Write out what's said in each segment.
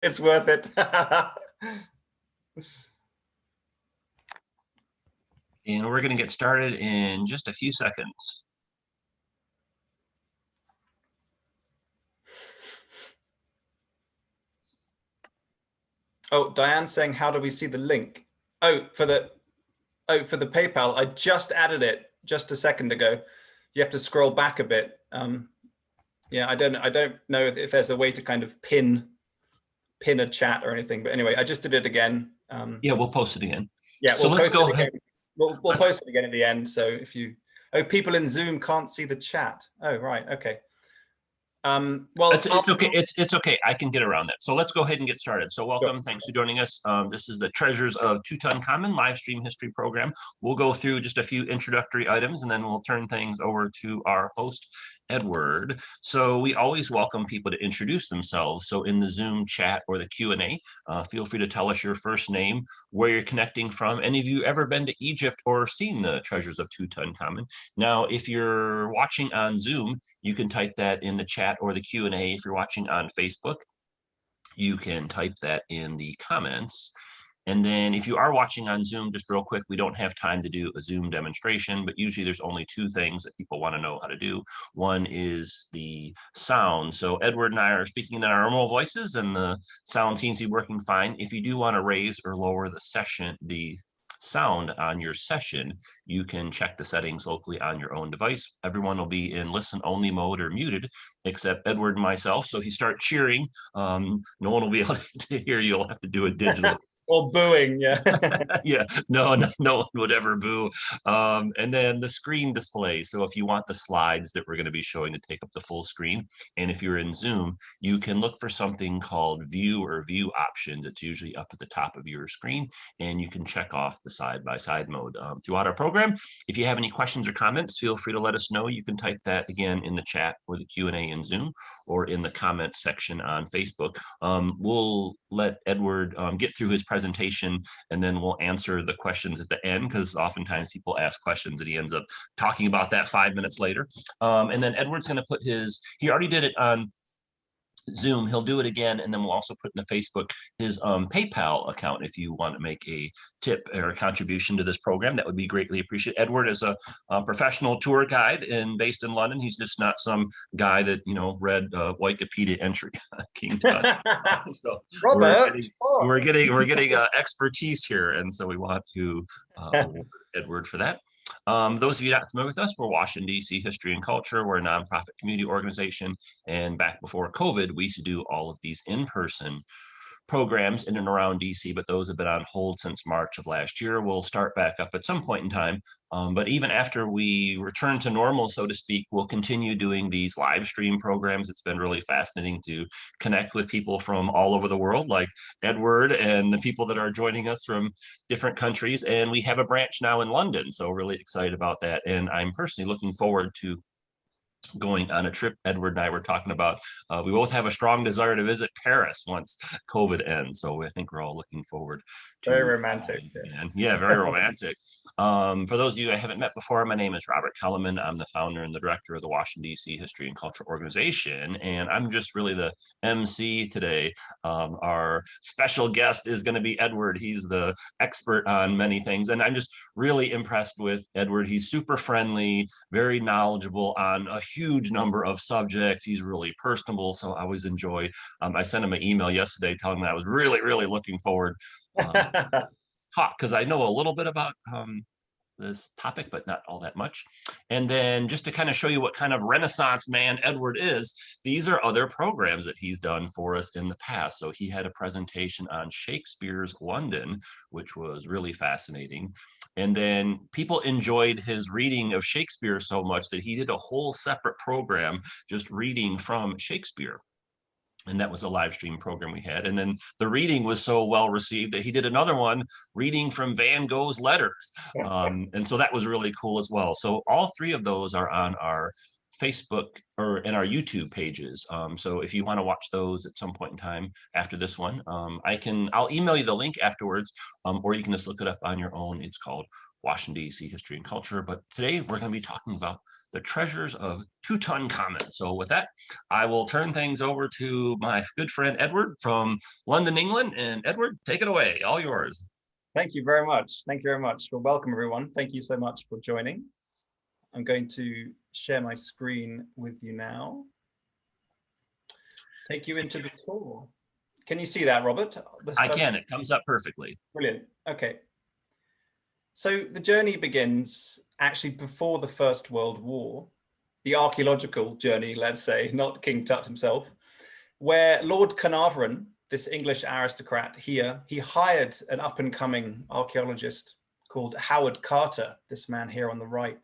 It's worth it. And we're going to get started in just a few seconds. Oh, Diane's saying, how do we see the link? Oh, for the PayPal, I just added it just a second ago. You have to scroll back a bit. Yeah, I don't know if there's a way to kind of pin a chat or anything, but anyway, I just did it again. Yeah, we'll post it again. Yeah, so let's go ahead. We'll post it again at the end. So if you, people in Zoom can't see the chat. Oh, right, okay. Well, it's okay. It's okay. I can get around that. So let's go ahead and get started. So welcome. Sure. Thanks for joining us. This is the Treasures of Tutankhamun live stream history program. We'll go through just a few introductory items and then we'll turn things over to our host, Edward. So we always welcome people to introduce themselves. So in the Zoom chat or the Q&A, feel free to tell us your first name, where you're connecting from. Any of you ever been to Egypt or seen the Treasures of Tutankhamun? Now, if you're watching on Zoom, you can type that in the chat or the Q&A. If you're watching on Facebook, you can type that in the comments. And then if you are watching on Zoom, just real quick, we don't have time to do a Zoom demonstration, but usually there's only two things that people want to know how to do. One is the sound. So Edward and I are speaking in our normal voices and the sound seems to be working fine. If you do want to raise or lower the sound on your session, you can check the settings locally on your own device. Everyone will be in listen only mode or muted, except Edward and myself. So if you start cheering, no one will be able to hear you. You'll have to do it digitally. Or booing, yeah. Yeah, no one would ever boo. And then the screen display. So if you want the slides that we're going to be showing to take up the full screen, and if you're in Zoom, you can look for something called view or view options. It's usually up at the top of your screen, and you can check off the side-by-side mode throughout our program. If you have any questions or comments, feel free to let us know. You can type that again in the chat or the Q&A in Zoom or in the comments section on Facebook. We'll let Edward get through his presentation and then we'll answer the questions at the end, because oftentimes people ask questions and he ends up talking about that 5 minutes later. And then Edward's going to put he already did it on Zoom, he'll do it again, and then we'll also put in the Facebook his PayPal account if you want to make a tip or a contribution to this program. That would be greatly appreciated. Edward is a professional tour guide and based in London. He's just not some guy that read Wikipedia entry King Tut. So we're getting expertise here, and so we want to award Edward for that. Those of you not familiar with us, we're Washington, D.C. History and Culture. We're a nonprofit community organization. And back before COVID, we used to do all of these in-person programs in and around DC, but those have been on hold since March of last year. We'll start back up at some point in time. But even after we return to normal, so to speak, we'll continue doing these live stream programs. It's been really fascinating to connect with people from all over the world, like Edward and the people that are joining us from different countries. And we have a branch now in London, so really excited about that. And I'm personally looking forward to going on a trip. Edward and I were talking about, we both have a strong desire to visit Paris once COVID ends. So I think we're all looking forward to very romantic. Yeah, very romantic. For those of you I haven't met before, my name is Robert Kellerman. I'm the founder and the director of the Washington, D.C. History and Culture Organization. And I'm just really the MC today. Our special guest is going to be Edward. He's the expert on many things. And I'm just really impressed with Edward. He's super friendly, very knowledgeable on a huge number of subjects. He's really personable, so I always enjoy. I sent him an email yesterday telling him I was really looking forward talk, because I know a little bit about this topic, but not all that much. And then just to kind of show you what kind of Renaissance man Edward is, these are other programs that he's done for us in the past. So he had a presentation on Shakespeare's London, which was really fascinating. And then people enjoyed his reading of Shakespeare so much that he did a whole separate program just reading from Shakespeare. And that was a live stream program we had. And then the reading was so well received that he did another one reading from Van Gogh's letters. And so that was really cool as well. So all three of those are on our Facebook or in our YouTube pages. So if you want to watch those at some point in time after this one, I'll email you the link afterwards, or you can just look it up on your own. It's called Washington, D.C. history and culture. But today we're going to be talking about the treasures of Tutankhamun. So with that, I will turn things over to my good friend Edward from London, England. And Edward, take it away, all yours. Thank you very much. Thank you very much. Well, welcome everyone. Thank you so much for joining. I'm going to share my screen with you now. Take you into the tour. Can you see that, Robert? I can. It comes up perfectly. Brilliant. Okay. So the journey begins actually before the First World War, the archaeological journey, let's say, not King Tut himself, where Lord Carnarvon, this English aristocrat here, he hired an up-and-coming archaeologist called Howard Carter, this man here on the right,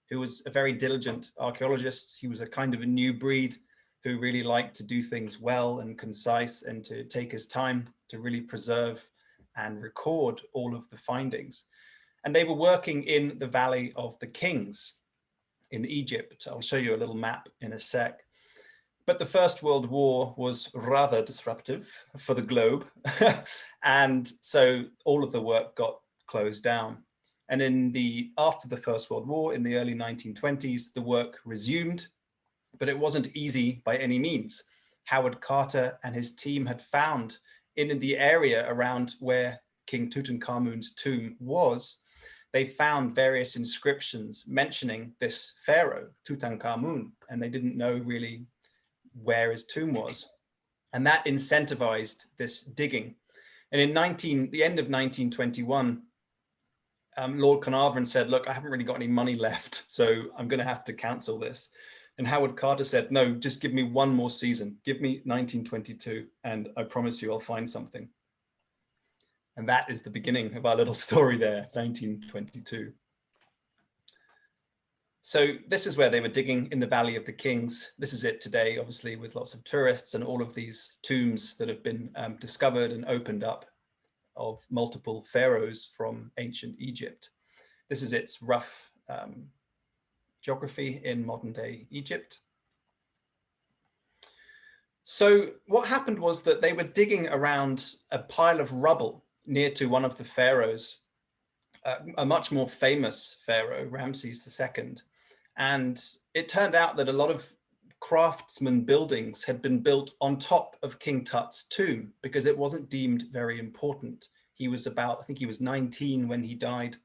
who was a very diligent archaeologist. He was a kind of a new breed who really liked to do things well and concise and to take his time to really preserve and record all of the findings. And they were working in the Valley of the Kings in Egypt. I'll show you a little map in a sec. But the First World War was rather disruptive for the globe. And so all of the work got closed down. And after the First World War, in the early 1920s, the work resumed, but it wasn't easy by any means. Howard Carter and his team had found in the area around where King Tutankhamun's tomb was, they found various inscriptions mentioning this pharaoh, Tutankhamun, and they didn't know really where his tomb was. And that incentivized this digging. And in the end of 1921, Lord Carnarvon said, look, I haven't really got any money left, so I'm going to have to cancel this. And Howard Carter said, no, just give me one more season. Give me 1922, and I promise you I'll find something. And that is the beginning of our little story there, 1922. So this is where they were digging in the Valley of the Kings. This is it today, obviously, with lots of tourists and all of these tombs that have been discovered and opened up of multiple pharaohs from ancient Egypt. This is its rough geography in modern day Egypt. So what happened was that they were digging around a pile of rubble near to one of the pharaohs, a much more famous pharaoh, Ramses II. And it turned out that a lot of craftsman buildings had been built on top of King Tut's tomb because it wasn't deemed very important. He was I think he was 19 when he died.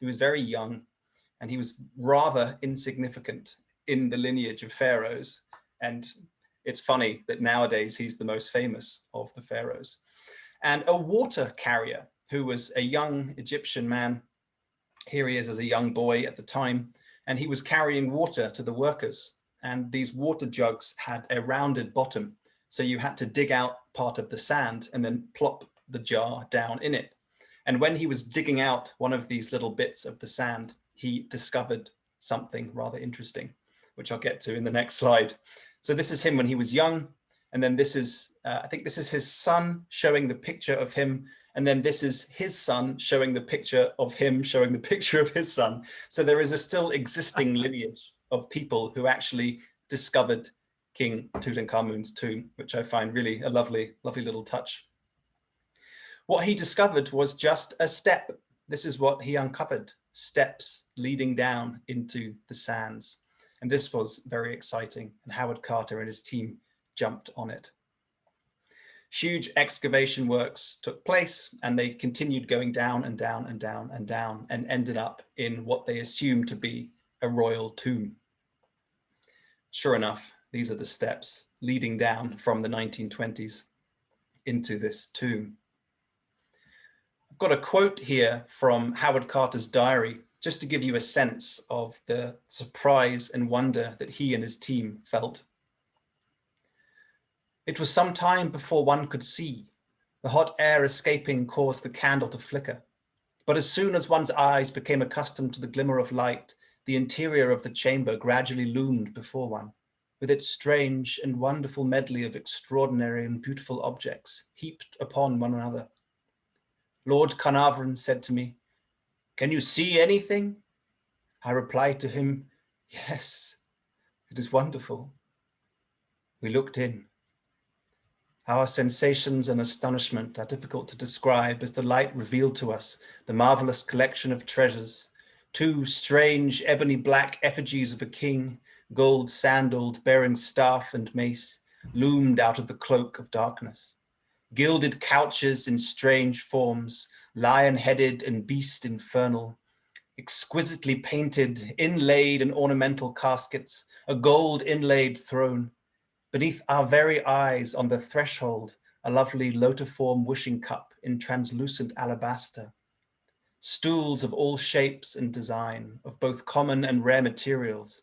He was very young and he was rather insignificant in the lineage of pharaohs. And it's funny that nowadays he's the most famous of the pharaohs. And a water carrier who was a young Egyptian man, here he is as a young boy at the time, and he was carrying water to the workers. And these water jugs had a rounded bottom. So you had to dig out part of the sand and then plop the jar down in it. And when he was digging out one of these little bits of the sand, he discovered something rather interesting, which I'll get to in the next slide. So this is him when he was young. And then this is, I think this is his son showing the picture of him. And then this is his son showing the picture of him, showing the picture of his son. So there is a still existing lineage of people who actually discovered King Tutankhamun's tomb, which I find really a lovely, lovely little touch. What he discovered was just a step. This is what he uncovered, steps leading down into the sands. And this was very exciting. And Howard Carter and his team jumped on it. Huge excavation works took place and they continued going down and down and down and down and ended up in what they assumed to be a royal tomb. Sure enough, these are the steps leading down from the 1920s into this tomb. I've got a quote here from Howard Carter's diary, just to give you a sense of the surprise and wonder that he and his team felt. It was some time before one could see. The hot air escaping caused the candle to flicker. But as soon as one's eyes became accustomed to the glimmer of light, the interior of the chamber gradually loomed before one, with its strange and wonderful medley of extraordinary and beautiful objects heaped upon one another. Lord Carnarvon said to me, "Can you see anything?" I replied to him, "Yes, it is wonderful." We looked in. Our sensations and astonishment are difficult to describe as the light revealed to us the marvelous collection of treasures 2 strange ebony black effigies of a king, gold sandaled, bearing staff and mace, loomed out of the cloak of darkness. Gilded couches in strange forms, lion-headed and beast infernal, exquisitely painted, inlaid and ornamental caskets, a gold inlaid throne. Beneath our very eyes on the threshold, a lovely lotiform wishing cup in translucent alabaster. Stools of all shapes and design, of both common and rare materials.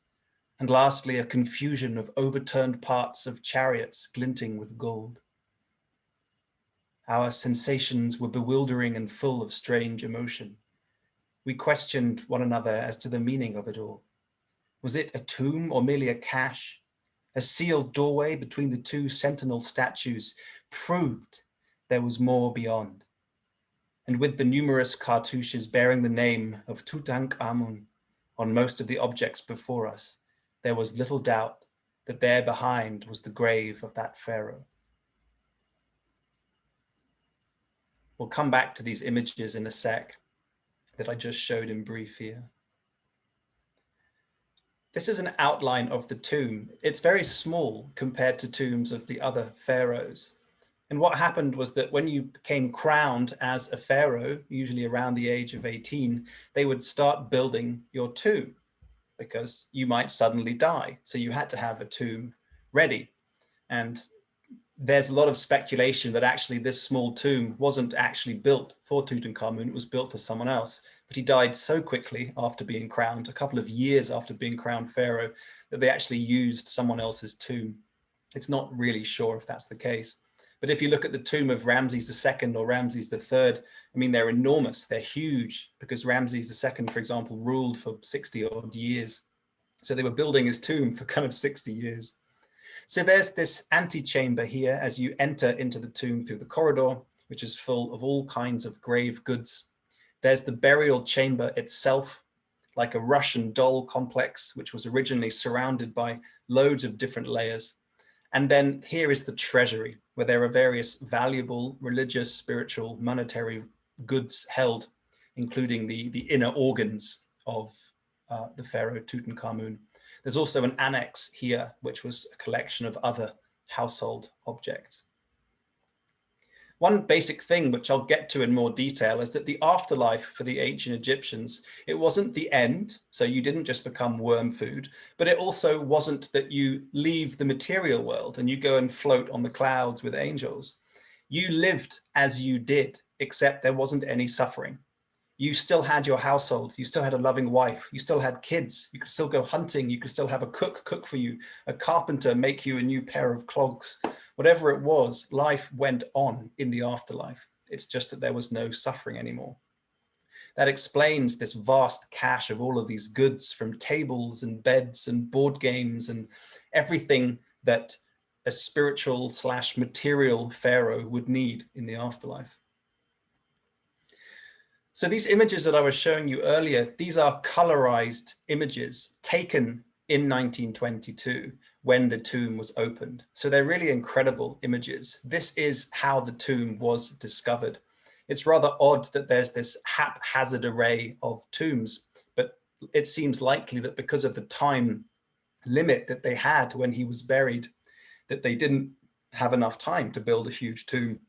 And lastly, a confusion of overturned parts of chariots glinting with gold. Our sensations were bewildering and full of strange emotion. We questioned one another as to the meaning of it all. Was it a tomb or merely a cache? A sealed doorway between the 2 sentinel statues proved there was more beyond. And with the numerous cartouches bearing the name of Tutankhamun on most of the objects before us, there was little doubt that there behind was the grave of that pharaoh. We'll come back to these images in a sec that I just showed in brief here. This is an outline of the tomb. It's very small compared to tombs of the other pharaohs. And what happened was that when you became crowned as a pharaoh, usually around the age of 18, they would start building your tomb because you might suddenly die. So you had to have a tomb ready. And there's a lot of speculation that actually this small tomb wasn't actually built for Tutankhamun, it was built for someone else. But he died so quickly after being crowned, a couple of years after being crowned pharaoh, that they actually used someone else's tomb. It's not really sure if that's the case. But if you look at the tomb of Ramses II or Ramses III, I mean, they're enormous, they're huge, because Ramses II, for example, ruled for 60 odd years. So they were building his tomb for kind of 60 years. So there's this antechamber here as you enter into the tomb through the corridor, which is full of all kinds of grave goods. There's the burial chamber itself, like a Russian doll complex, which was originally surrounded by loads of different layers. And then here is the treasury, where there are various valuable religious, spiritual, monetary goods held, including the inner organs of the pharaoh Tutankhamun. There's also an annex here, which was a collection of other household objects. One basic thing, which I'll get to in more detail, is that the afterlife for the ancient Egyptians, it wasn't the end, so you didn't just become worm food, but it also wasn't that you leave the material world and you go and float on the clouds with angels. You lived as you did, except there wasn't any suffering. You still had your household, you still had a loving wife, you still had kids, you could still go hunting, you could still have a cook cook for you, a carpenter make you a new pair of clogs. Whatever it was, life went on in the afterlife. It's just that there was no suffering anymore. That explains this vast cache of all of these goods, from tables and beds and board games and everything that a spiritual / material pharaoh would need in the afterlife. So these images that I was showing you earlier, these are colorized images taken in 1922 when the tomb was opened. So they're really incredible images. This is how the tomb was discovered. It's rather odd that there's this haphazard array of tombs, but it seems likely that because of the time limit that they had when he was buried, that they didn't have enough time to build a huge tomb.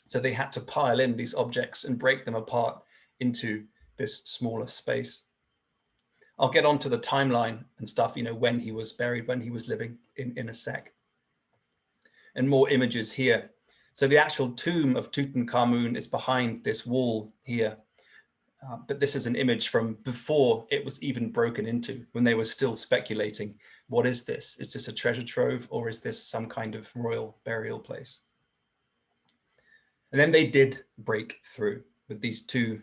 So they had to pile in these objects and break them apart into this smaller space. I'll get onto the timeline and stuff, when he was buried, when he was living in a sec. And more images here. So the actual tomb of Tutankhamun is behind this wall here. But this is an image from before it was even broken into, when they were still speculating, what is this? Is this a treasure trove, or is this some kind of royal burial place? And then they did break through with these 2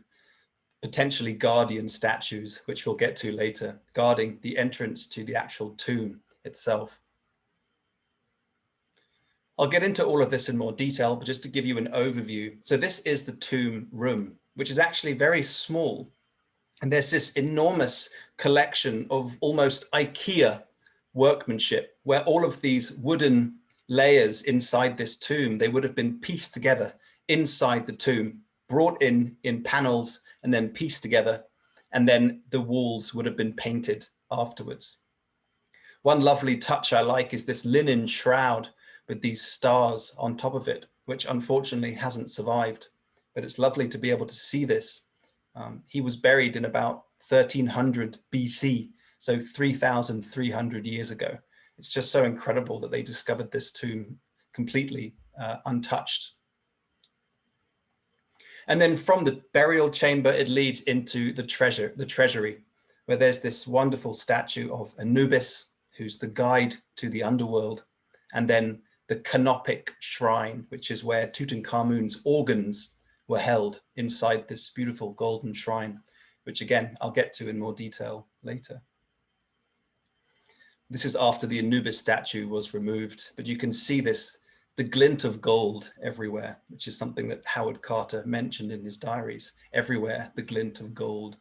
potentially guardian statues, which we'll get to later, guarding the entrance to the actual tomb itself. I'll get into all of this in more detail, but just to give you an overview. So this is the tomb room, which is actually very small. And there's this enormous collection of almost IKEA workmanship, where all of these wooden layers inside this tomb, they would have been pieced together inside the tomb, brought in panels, and then pieced together. and then the walls would have been painted afterwards. One lovely touch I like is this linen shroud with these stars on top of it, which unfortunately hasn't survived, but it's lovely to be able to see this. He was buried in about 1300 BC, so 3,300 years ago. It's just so incredible that they discovered this tomb completely untouched. And then from the burial chamber, it leads into the treasury, where there's this wonderful statue of Anubis, who's the guide to the underworld, and then the Canopic Shrine, which is where Tutankhamun's organs were held inside this beautiful golden shrine, which again, I'll get to in more detail later. This is after the Anubis statue was removed, but you can see this, the glint of gold everywhere, which is something that Howard Carter mentioned in his diaries. Everywhere, the glint of gold.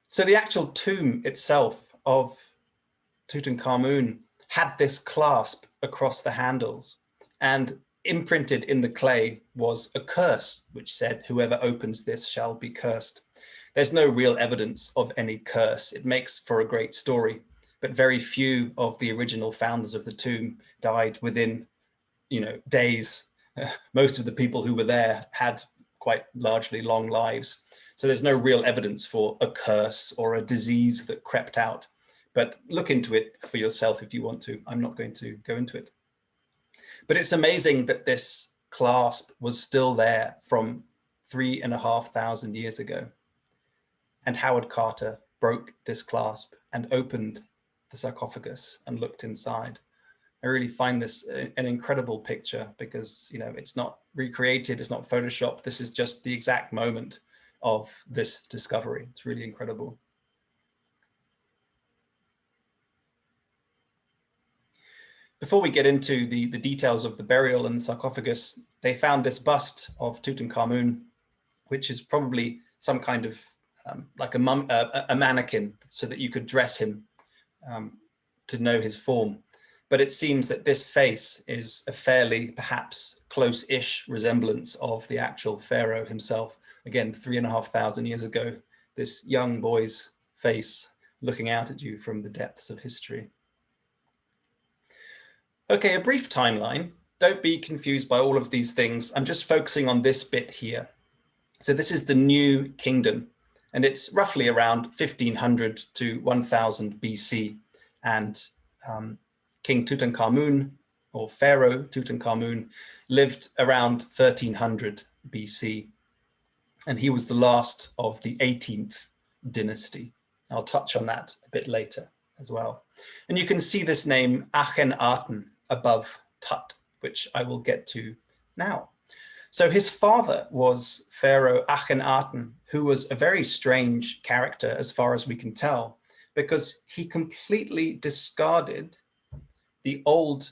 So the actual tomb itself of Tutankhamun had this clasp across the handles, and imprinted in the clay was a curse, which said, whoever opens this shall be cursed. There's no real evidence of any curse. It makes for a great story, but very few of the original founders of the tomb died within, days. Most of the people who were there had quite largely long lives. So there's no real evidence for a curse or a disease that crept out. But look into it for yourself if you want to. I'm not going to go into it. But it's amazing that this clasp was still there from 3,500 years ago. And Howard Carter broke this clasp and opened the sarcophagus and looked inside. I really find this an incredible picture because, it's not recreated, it's not photoshopped. This is just the exact moment of this discovery. It's really incredible. Before we get into the details of the burial and the sarcophagus, they found this bust of Tutankhamun, which is probably some kind of like a mannequin, so that you could dress him to know his form. But it seems that this face is a fairly, perhaps close-ish resemblance of the actual pharaoh himself. Again, 3,500 years ago, this young boy's face looking out at you from the depths of history. Okay, a brief timeline. Don't be confused by all of these things. I'm just focusing on this bit here. So this is the New Kingdom, and it's roughly around 1500 to 1000 BC. And King Tutankhamun, or Pharaoh Tutankhamun, lived around 1300 BC. And he was the last of the 18th dynasty. I'll touch on that a bit later as well. And you can see this name Akhenaten above Tut, which I will get to now. So his father was Pharaoh Akhenaten, who was a very strange character as far as we can tell, because he completely discarded the old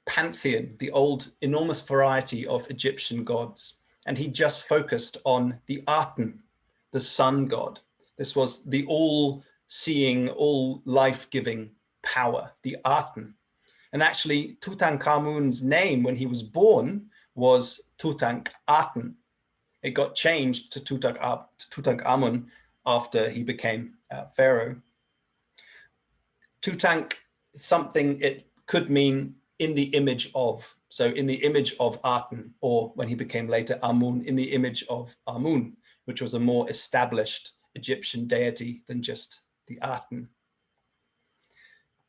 pantheon, the old enormous variety of Egyptian gods, and he just focused on the Aten, the sun god. This was the all-seeing, all-life-giving power, the Aten. And actually, Tutankhamun's name when he was born was Tutankhaten. It got changed to Tutankhamun after he became pharaoh. Tutank is something it could mean in the image of. So in the image of Aten, or when he became later Amun, in the image of Amun, which was a more established Egyptian deity than just the Aten.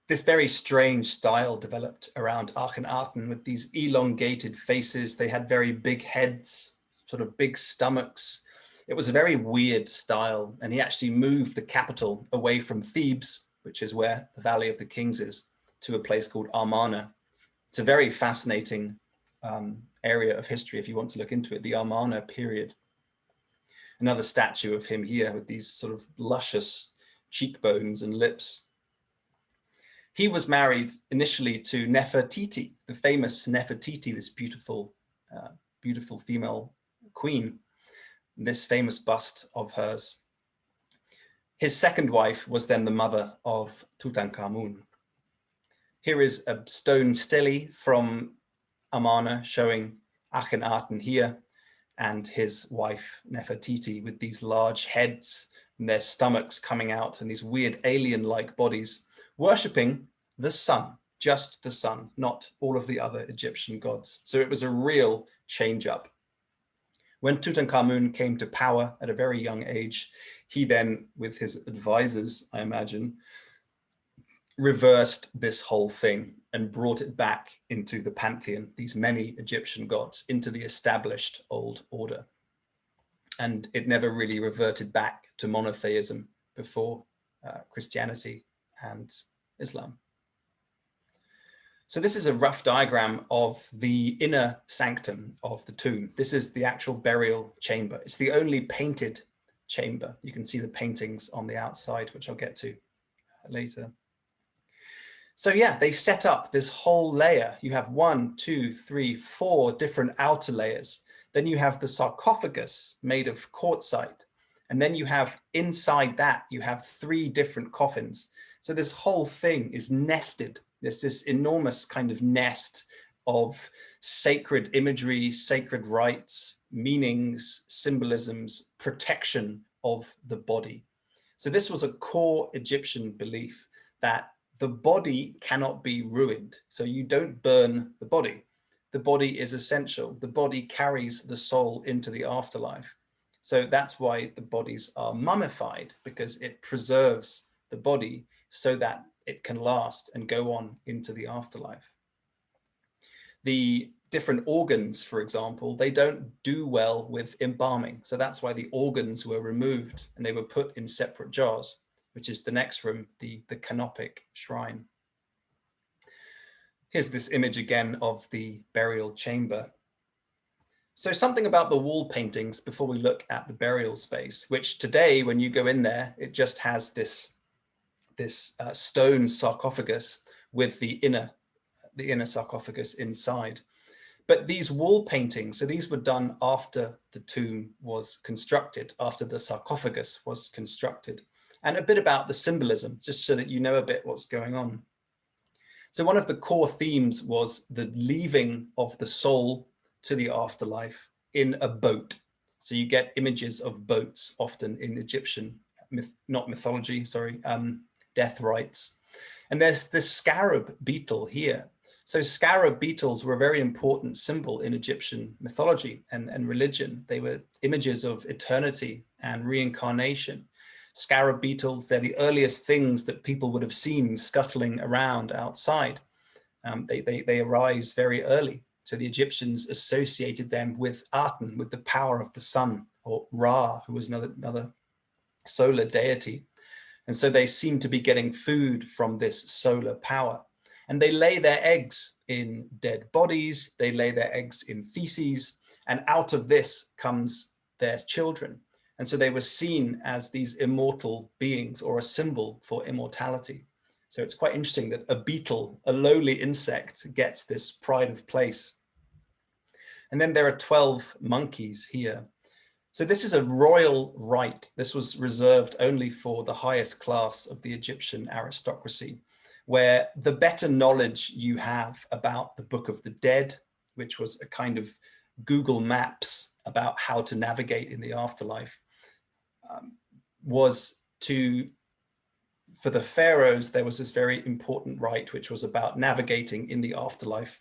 This very strange style developed around Akhenaten with these elongated faces. They had very big heads, sort of big stomachs. It was a very weird style, and he actually moved the capital away from Thebes, which is where the Valley of the Kings is, to a place called Amarna. It's a very fascinating area of history if you want to look into it, the Amarna period. Another statue of him here with these sort of luscious cheekbones and lips. He was married initially to Nefertiti, the famous Nefertiti, this beautiful, beautiful female queen, this famous bust of hers. His second wife was then the mother of Tutankhamun. Here is a stone stele from Amarna showing Akhenaten here. and his wife Nefertiti, with these large heads and their stomachs coming out and these weird alien-like bodies, worshipping the sun, just the sun, not all of the other Egyptian gods. So it was a real change up. When Tutankhamun came to power at a very young age, he then, with his advisors, I imagine, reversed this whole thing and brought it back into the pantheon, these many Egyptian gods, into the established old order. And it never really reverted back to monotheism before Christianity and Islam. So this is a rough diagram of the inner sanctum of the tomb. This is the actual burial chamber. It's the only painted chamber. You can see the paintings on the outside, which I'll get to later. So yeah, they set up this whole layer. You have 1, 2, 3, 4 different outer layers. Then you have the sarcophagus made of quartzite. And then you have inside that, you have 3 different coffins. So this whole thing is nested. There's this enormous kind of nest of sacred imagery, sacred rites, meanings, symbolisms, protection of the body. So this was a core Egyptian belief that the body cannot be ruined. So you don't burn the body. The body is essential. The body carries the soul into the afterlife. So that's why the bodies are mummified, because it preserves the body so that it can last and go on into the afterlife. The different organs, for example, they don't do well with embalming. So that's why the organs were removed and they were put in separate jars, which is the next room, the Canopic Shrine. Here's this image again of the burial chamber. So something about the wall paintings before we look at the burial space, which today, when you go in there, it just has this stone sarcophagus with the inner sarcophagus inside. But these wall paintings, so these were done after the tomb was constructed, after the sarcophagus was constructed. And a bit about the symbolism, just so that you know a bit what's going on. So one of the core themes was the leaving of the soul to the afterlife in a boat. So you get images of boats often in Egyptian, death rites. And there's this scarab beetle here. So scarab beetles were a very important symbol in Egyptian mythology and religion. They were images of eternity and reincarnation. Scarab beetles, they're the earliest things that people would have seen scuttling around outside. They arise very early. So the Egyptians associated them with Aten, with the power of the sun, or Ra, who was another solar deity. And so they seem to be getting food from this solar power. And they lay their eggs in dead bodies, they lay their eggs in feces, and out of this comes their children. And so they were seen as these immortal beings, or a symbol for immortality. So it's quite interesting that a beetle, a lowly insect, gets this pride of place. And then there are 12 monkeys here. So this is a royal right. This was reserved only for the highest class of the Egyptian aristocracy, where the better knowledge you have about the Book of the Dead, which was a kind of Google Maps about how to navigate in the afterlife, for the pharaohs, there was this very important rite, which was about navigating in the afterlife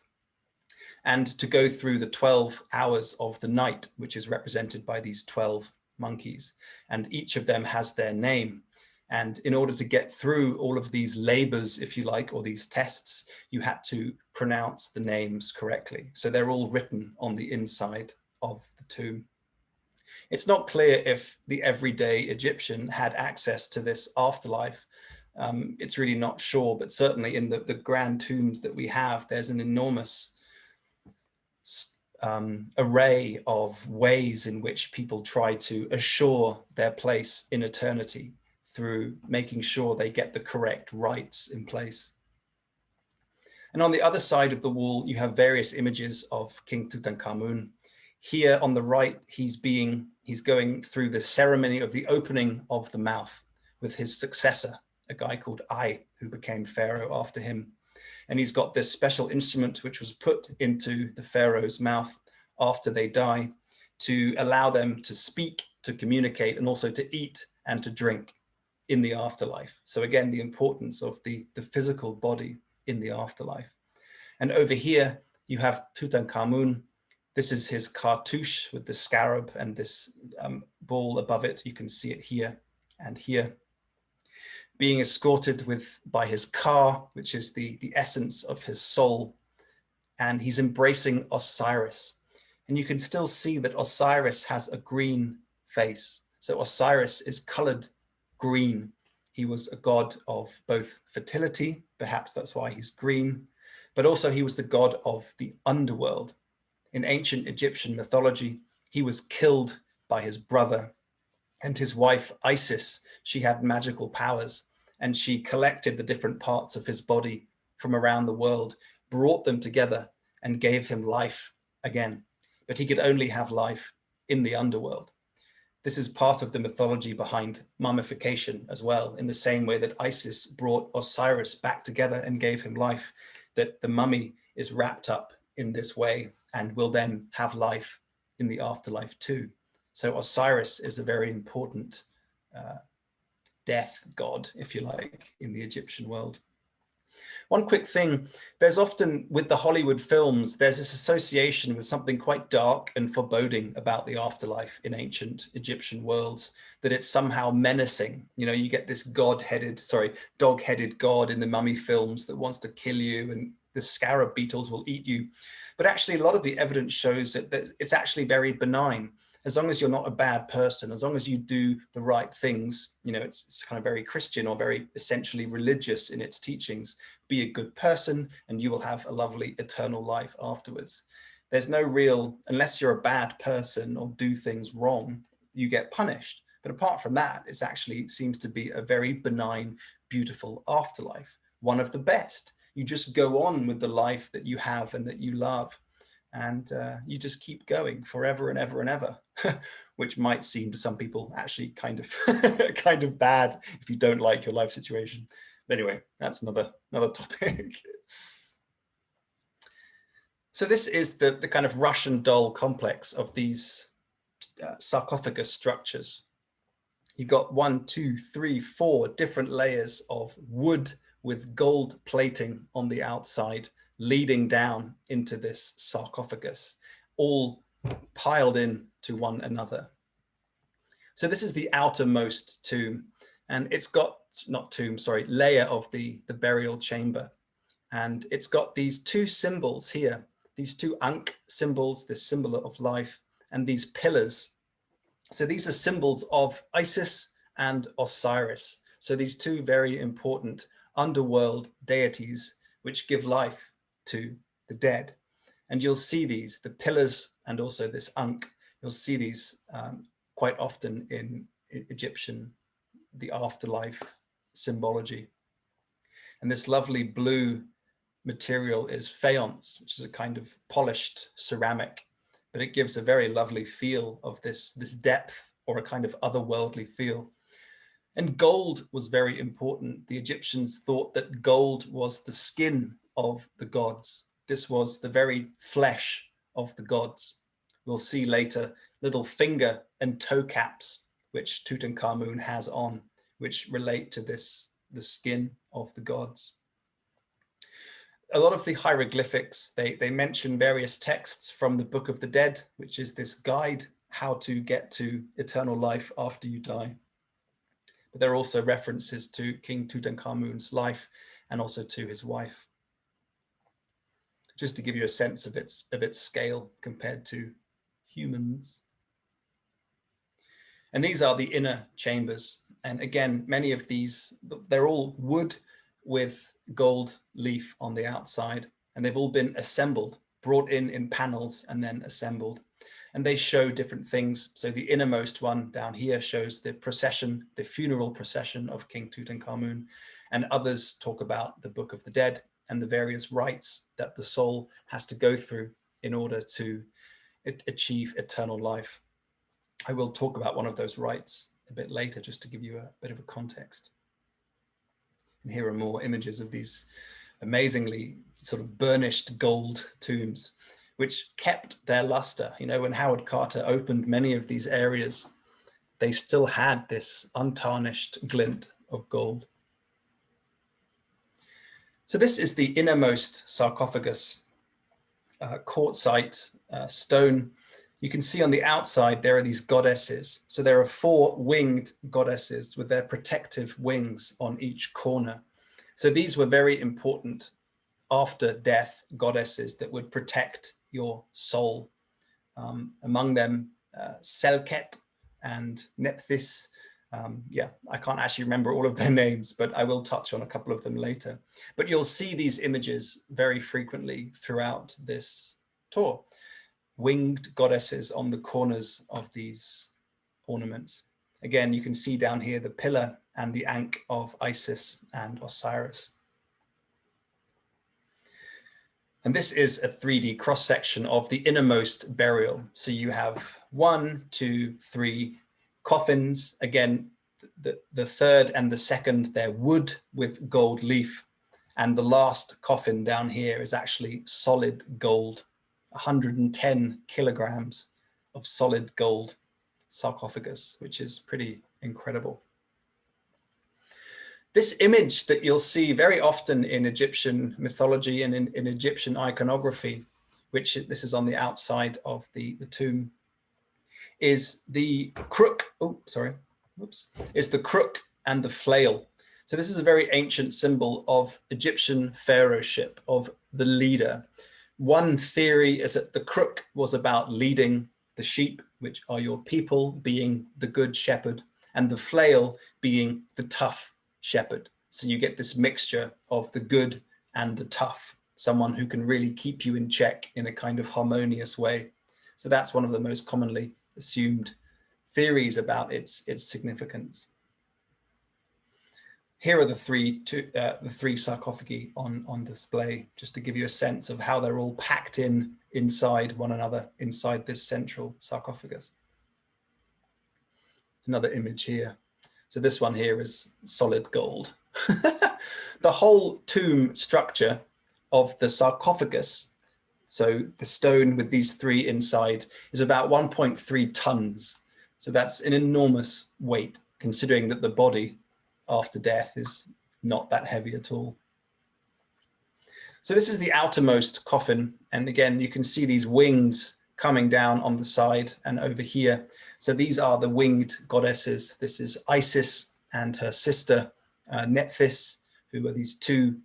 and to go through the 12 hours of the night, which is represented by these 12 monkeys. And each of them has their name. And in order to get through all of these labors, if you like, or these tests, you had to pronounce the names correctly. So they're all written on the inside of the tomb. It's not clear if the everyday Egyptian had access to this afterlife. It's really not sure, but certainly in the grand tombs that we have, there's an enormous array of ways in which people try to assure their place in eternity through making sure they get the correct rites in place. And on the other side of the wall, you have various images of King Tutankhamun. Here on the right, he's going through the ceremony of the opening of the mouth with his successor, a guy called Ai, who became pharaoh after him. And he's got this special instrument which was put into the pharaoh's mouth after they die to allow them to speak, to communicate, and also to eat and to drink in the afterlife. So again, the importance of the physical body in the afterlife. And over here, you have Tutankhamun. This is his cartouche with the scarab and this ball above it. You can see it here and here, being escorted by his ka, which is the essence of his soul. And he's embracing Osiris. And you can still see that Osiris has a green face. So Osiris is colored green. He was a god of both fertility, perhaps that's why he's green, but also he was the god of the underworld. In ancient Egyptian mythology, he was killed by his brother, and his wife Isis, she had magical powers, and she collected the different parts of his body from around the world, brought them together, and gave him life again. But he could only have life in the underworld. This is part of the mythology behind mummification as well, in the same way that Isis brought Osiris back together and gave him life, that the mummy is wrapped up in this way and will then have life in the afterlife too. So Osiris is a very important death god, if you like, in the Egyptian world. One quick thing, there's often, with the Hollywood films, there's this association with something quite dark and foreboding about the afterlife in ancient Egyptian worlds, that it's somehow menacing. You know, you get this dog-headed god in the mummy films that wants to kill you, and the Scarab Beetles will eat you. But actually, a lot of the evidence shows that it's actually very benign. As long as you're not a bad person, as long as you do the right things, you know, it's kind of very Christian or very essentially religious in its teachings. Be a good person and you will have a lovely eternal life afterwards. There's no real, unless you're a bad person or do things wrong, you get punished. But apart from that, it actually seems to be a very benign, beautiful afterlife, one of the best. You just go on with the life that you have and that you love. And you just keep going forever and ever and ever, which might seem to some people actually kind of bad if you don't like your life situation. But anyway, that's another topic. So this is the kind of Russian doll complex of these sarcophagus structures. You've got 1, 2, 3, 4 different layers of wood with gold plating on the outside, leading down into this sarcophagus, all piled in to one another. So this is the outermost tomb, and it's got, layer of the burial chamber. And it's got these two symbols here, these two Ankh symbols, this symbol of life, and these pillars. So these are symbols of Isis and Osiris. So these two very important underworld deities which give life to the dead. And you'll see these, the pillars and also this Ankh, you'll see these quite often in Egyptian, the afterlife symbology. And this lovely blue material is faience, which is a kind of polished ceramic, but it gives a very lovely feel of this depth or a kind of otherworldly feel. And gold was very important. The Egyptians thought that gold was the skin of the gods. This was the very flesh of the gods. We'll see later little finger and toe caps, which Tutankhamun has on, which relate to the skin of the gods. A lot of the hieroglyphics, they mention various texts from the Book of the Dead, which is this guide how to get to eternal life after you die. But there are also references to King Tutankhamun's life and also to his wife, just to give you a sense of its scale compared to humans. And these are the inner chambers. And again, many of these, they're all wood with gold leaf on the outside, and they've all been assembled, brought in panels and then assembled. And they show different things. So the innermost one down here shows the procession, the funeral procession of King Tutankhamun, and others talk about the Book of the Dead and the various rites that the soul has to go through in order to achieve eternal life. I will talk about one of those rites a bit later, just to give you a bit of a context. And here are more images of these amazingly sort of burnished gold tombs, which kept their luster. You know, when Howard Carter opened many of these areas, they still had this untarnished glint of gold. So this is the innermost sarcophagus, quartzite stone. You can see on the outside, there are these goddesses. So there are 4 winged goddesses with their protective wings on each corner. So these were very important after death goddesses that would protect your soul. Among them, Selket and Nephthys. Yeah, I can't actually remember all of their names, but I will touch on a couple of them later. But you'll see these images very frequently throughout this tour. Winged goddesses on the corners of these ornaments. Again, you can see down here the pillar and the ankh of Isis and Osiris. And this is a 3D cross-section of the innermost burial. So you have 1, 2, 3 coffins. Again, the third and the second, they're wood with gold leaf. And the last coffin down here is actually solid gold, 110 kilograms of solid gold sarcophagus, which is pretty incredible. This image that you'll see very often in Egyptian mythology and in Egyptian iconography, which this is on the outside of the tomb, is the crook. Oh, sorry. Oops. Is the crook and the flail. So this is a very ancient symbol of Egyptian pharaohship, of the leader. One theory is that the crook was about leading the sheep, which are your people, being the good shepherd, and the flail being the tough shepherd. So you get this mixture of the good and the tough, someone who can really keep you in check in a kind of harmonious way. So that's one of the most commonly assumed theories about its significance. Here are the three sarcophagi on display, just to give you a sense of how they're all packed inside one another, inside this central sarcophagus. Another image here. So this one here is solid gold. The whole tomb structure of the sarcophagus, so the stone with these 3 inside, is about 1.3 tons. So that's an enormous weight, considering that the body after death is not that heavy at all. So this is the outermost coffin. And again, you can see these wings coming down on the side and over here. So these are the winged goddesses. This is Isis and her sister Nephthys, who are these 2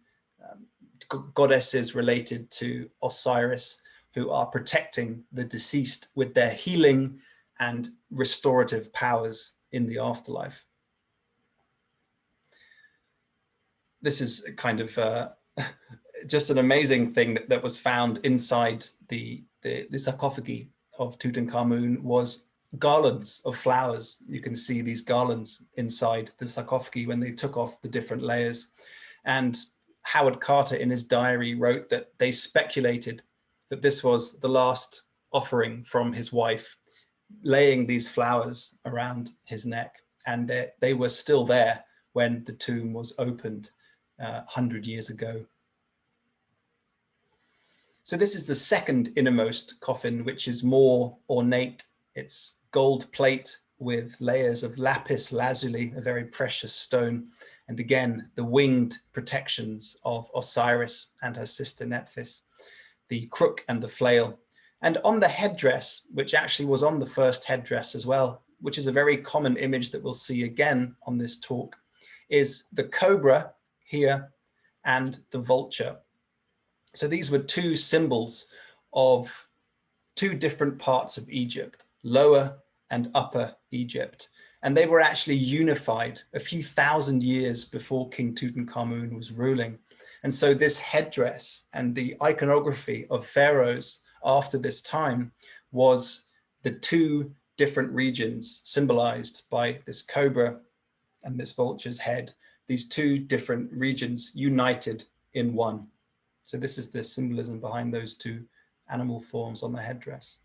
goddesses related to Osiris, who are protecting the deceased with their healing and restorative powers in the afterlife. This is kind of just an amazing thing that was found inside the sarcophagi of Tutankhamun was garlands of flowers. You can see these garlands inside the sarcophagi when they took off the different layers. And Howard Carter in his diary wrote that they speculated that this was the last offering from his wife, laying these flowers around his neck. And they were still there when the tomb was opened 100 years ago. So this is the second innermost coffin, which is more ornate. It's gold plate with layers of lapis lazuli, a very precious stone. And again, the winged protections of Osiris and her sister Nephthys, the crook and the flail. And on the headdress, which actually was on the first headdress as well, which is a very common image that we'll see again on this talk, is the cobra here and the vulture. So these were 2 symbols of 2 different parts of Egypt, Lower and Upper Egypt. And they were actually unified a few thousand years before King Tutankhamun was ruling. And so this headdress and the iconography of pharaohs after this time was the 2 different regions symbolized by this cobra and this vulture's head, these 2 different regions united in one. So this is the symbolism behind those 2 animal forms on the headdress.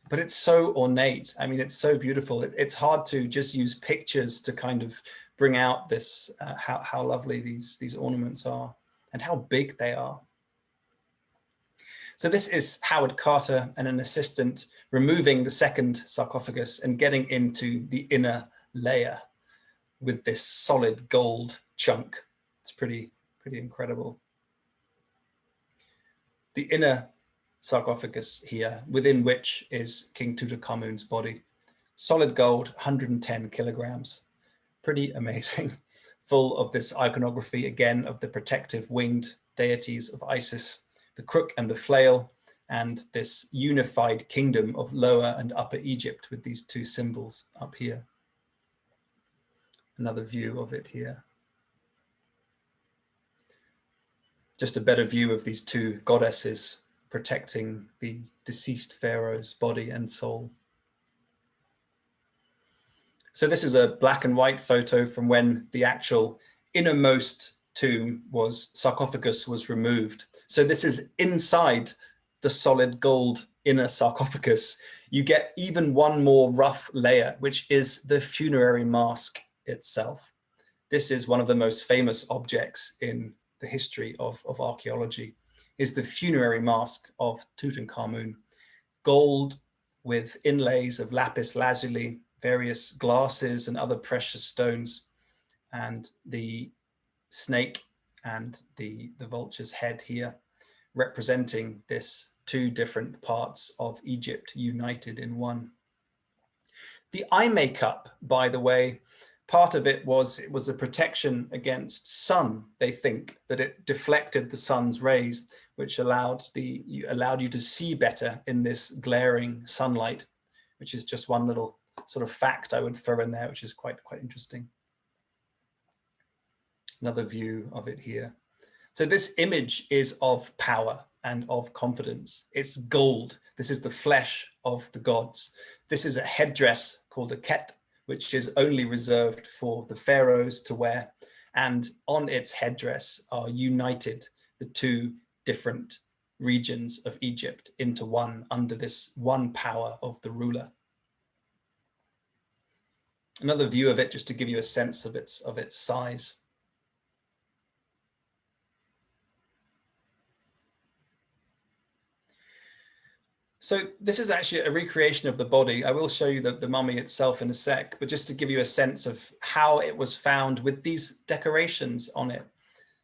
But it's so ornate. I mean, it's so beautiful. It's hard to just use pictures to kind of bring out this, how lovely these ornaments are and how big they are. So this is Howard Carter and an assistant removing the second sarcophagus and getting into the inner layer with this solid gold chunk. It's pretty incredible. The inner sarcophagus here, within which is King Tutankhamun's body. Solid gold, 110 kilograms. Pretty amazing. Full of this iconography, again, of the protective winged deities of Isis, the Crook and the Flail, and this unified kingdom of Lower and Upper Egypt with these two symbols up here. Another view of it here. Just a better view of these two goddesses protecting the deceased pharaoh's body and soul. So this is a black and white photo from when the actual innermost sarcophagus was removed. So this is inside the solid gold inner sarcophagus. You get even one more rough layer, which is the funerary mask itself. This is one of the most famous objects in the history of archaeology, is the funerary mask of Tutankhamun. Gold with inlays of lapis lazuli, various glasses and other precious stones, and the snake and the vulture's head here, representing this two different parts of Egypt united in one. The eye makeup, by the way, part of it was a protection against sun. They think that it deflected the sun's rays, which allowed you to see better in this glaring sunlight, which is just one little sort of fact I would throw in there, which is quite interesting. Another view of it here. So this image is of power and of confidence. It's gold. This is the flesh of the gods. This is a headdress called a ket, which is only reserved for the pharaohs to wear. And on its headdress are united the two different regions of Egypt into one, under this one power of the ruler. Another view of it, just to give you a sense of its size. So this is actually a recreation of the body. I will show you the mummy itself in a sec, but just to give you a sense of how it was found with these decorations on it.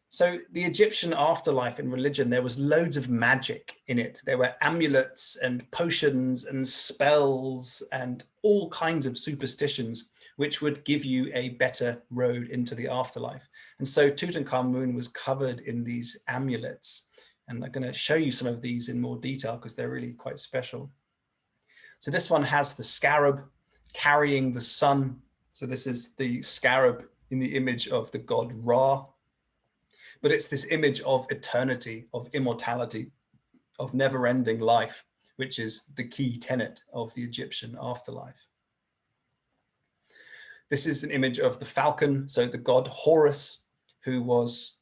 So the Egyptian afterlife in religion, there was loads of magic in it. There were amulets and potions and spells and all kinds of superstitions, which would give you a better road into the afterlife. And so Tutankhamun was covered in these amulets. And I'm going to show you some of these in more detail because they're really quite special. So this one has the scarab carrying the sun. So this is the scarab in the image of the god Ra. But it's this image of eternity, of immortality, of never-ending life, which is the key tenet of the Egyptian afterlife. This is an image of the falcon, so the god Horus, who was,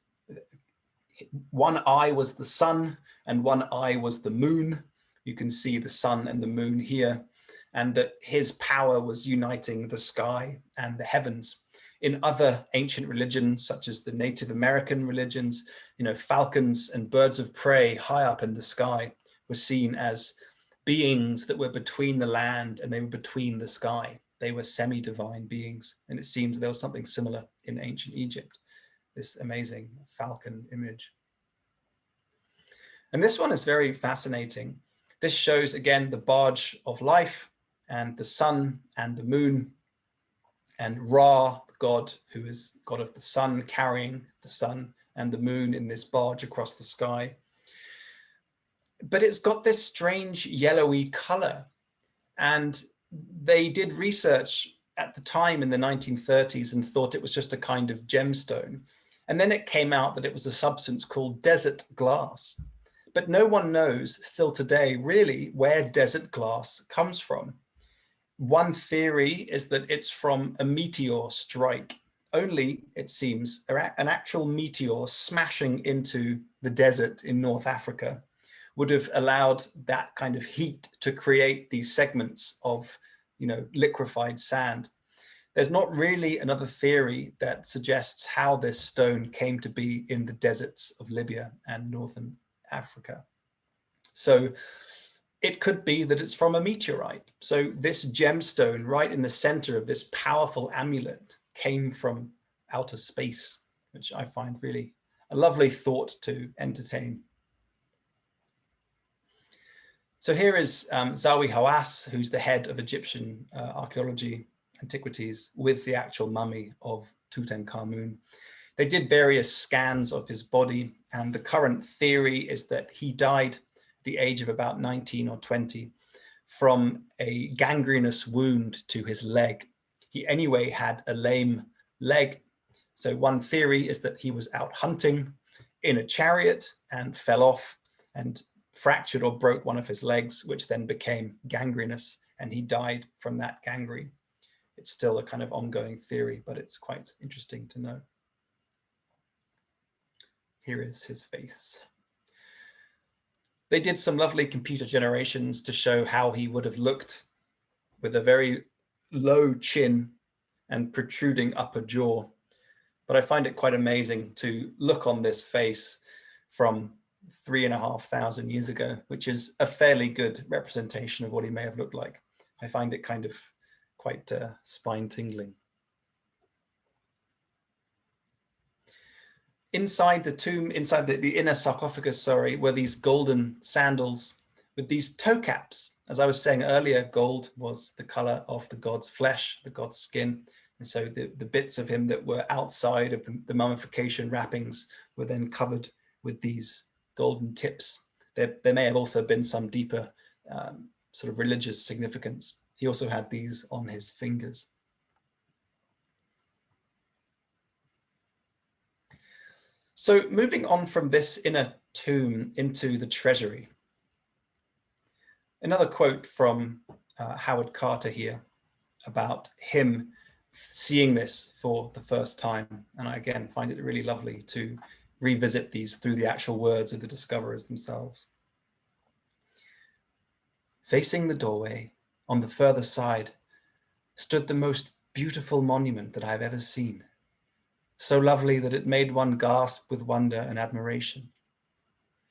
one eye was the sun and one eye was the moon. You can see the sun and the moon here, and that his power was uniting the sky and the heavens. In other ancient religions, such as the Native American religions, falcons and birds of prey high up in the sky were seen as beings that were between the land and they were between the sky. They were semi-divine beings. And it seems there was something similar in ancient Egypt, this amazing falcon image. And this one is very fascinating. This shows, again, the barge of life and the sun and the moon, and Ra, the god who is god of the sun, carrying the sun and the moon in this barge across the sky. But it's got this strange yellowy color. And they did research at the time in the 1930s and thought it was just a kind of gemstone. And then it came out that it was a substance called desert glass. But no one knows still today really where desert glass comes from. One theory is that it's from a meteor strike. Only, it seems, an actual meteor smashing into the desert in North Africa would have allowed that kind of heat to create these segments of, liquefied sand. There's not really another theory that suggests how this stone came to be in the deserts of Libya and Northern Africa. So it could be that it's from a meteorite. So this gemstone right in the center of this powerful amulet came from outer space, which I find really a lovely thought to entertain. So here is Zawi Hawass, who's the head of Egyptian archaeology antiquities, with the actual mummy of Tutankhamun. They did various scans of his body, and the current theory is that he died at the age of about 19 or 20 from a gangrenous wound to his leg. He anyway had a lame leg. So one theory is that he was out hunting in a chariot and fell off and fractured or broke one of his legs, which then became gangrenous, and he died from that gangrene. It's still a kind of ongoing theory, but it's quite interesting to know. Here is his face. They did some lovely computer generations to show how he would have looked with a very low chin and protruding upper jaw. But I find it quite amazing to look on this face from 3,500 years ago, which is a fairly good representation of what he may have looked like. I find it kind of quite spine tingling. Inside the tomb, inside the inner sarcophagus, sorry, were these golden sandals with these toe caps. As I was saying earlier, gold was the color of the god's flesh, the god's skin. And so the bits of him that were outside of the mummification wrappings were then covered with these golden tips. There may have also been some deeper sort of religious significance. He also had these on his fingers. So moving on from this inner tomb into the treasury. Another quote from Howard Carter here about him seeing this for the first time. And I again find it really lovely to revisit these through the actual words of the discoverers themselves. Facing the doorway, on the further side, stood the most beautiful monument that I have ever seen. So lovely that it made one gasp with wonder and admiration.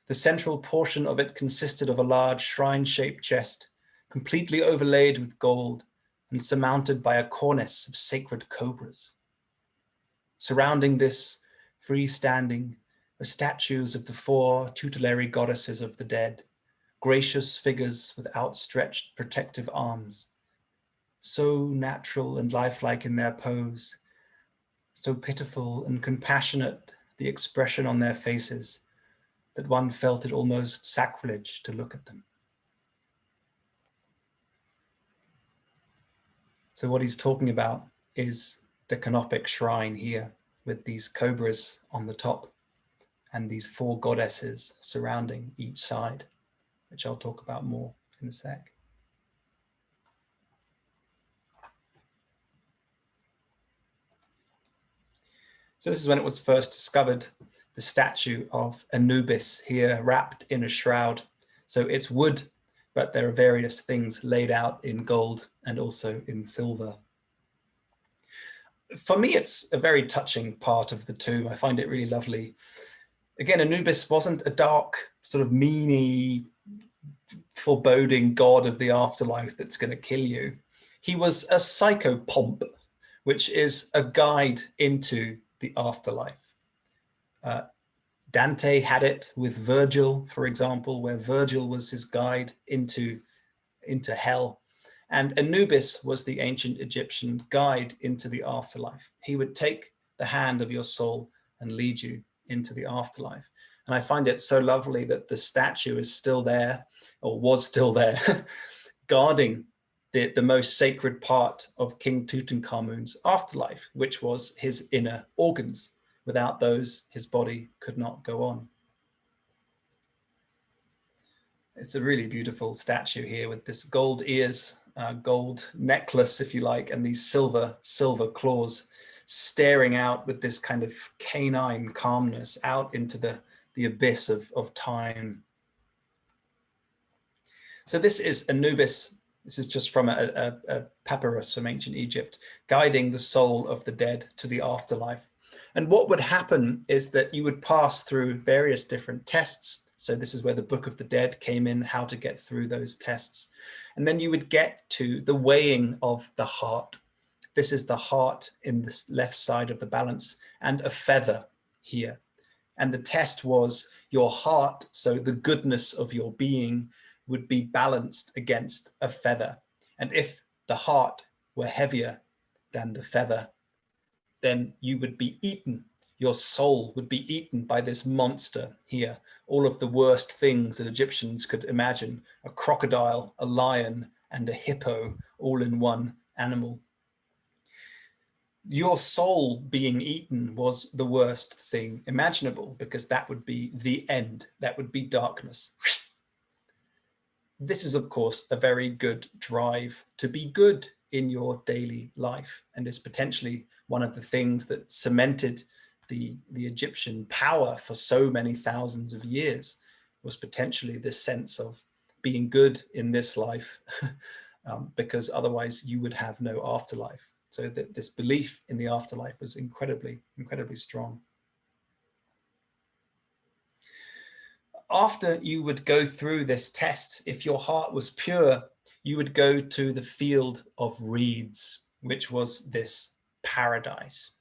The central portion of it consisted of a large shrine-shaped chest, completely overlaid with gold and surmounted by a cornice of sacred cobras. Surrounding this, freestanding, were statues of the 4 tutelary goddesses of the dead, gracious figures with outstretched protective arms, so natural and lifelike in their pose, so pitiful and compassionate the expression on their faces that one felt it almost sacrilege to look at them. So what he's talking about is the Canopic Shrine here, with these cobras on the top and these 4 goddesses surrounding each side, which I'll talk about more in a sec. So this is when it was first discovered, the statue of Anubis here wrapped in a shroud. So it's wood, but there are various things laid out in gold and also in silver. For me, it's a very touching part of the tomb. I find it really lovely. Again, Anubis wasn't a dark, sort of meany, foreboding god of the afterlife that's going to kill you. He was a psychopomp, which is a guide into the afterlife. Dante had it with Virgil, for example, where Virgil was his guide into hell. And Anubis was the ancient Egyptian guide into the afterlife. He would take the hand of your soul and lead you into the afterlife. And I find it so lovely that the statue is still there, or was still there, guarding the most sacred part of King Tutankhamun's afterlife, which was his inner organs. Without those, his body could not go on. It's a really beautiful statue here with this gold ears, gold necklace, if you like, and these silver claws staring out with this kind of canine calmness out into the abyss of time. So this is Anubis. This is just from a papyrus from ancient Egypt, guiding the soul of the dead to the afterlife. And what would happen is that you would pass through various different tests So this is where the Book of the Dead came in, how to get through those tests. And then you would get to the weighing of the heart. This is the heart in the left side of the balance, and a feather here. And the test was your heart, so the goodness of your being, would be balanced against a feather. And if the heart were heavier than the feather, then you would be eaten. Your soul would be eaten by this monster here. All of the worst things that Egyptians could imagine: a crocodile, a lion, and a hippo, all in one animal. Your soul being eaten was the worst thing imaginable, because that would be the end. That would be darkness. This is, of course, a very good drive to be good in your daily life, and is potentially one of the things that cemented the Egyptian power for so many thousands of years, was potentially this sense of being good in this life, because otherwise you would have no afterlife. So that this belief in the afterlife was incredibly, incredibly strong. After you would go through this test, if your heart was pure, you would go to the field of reeds, which was this paradise.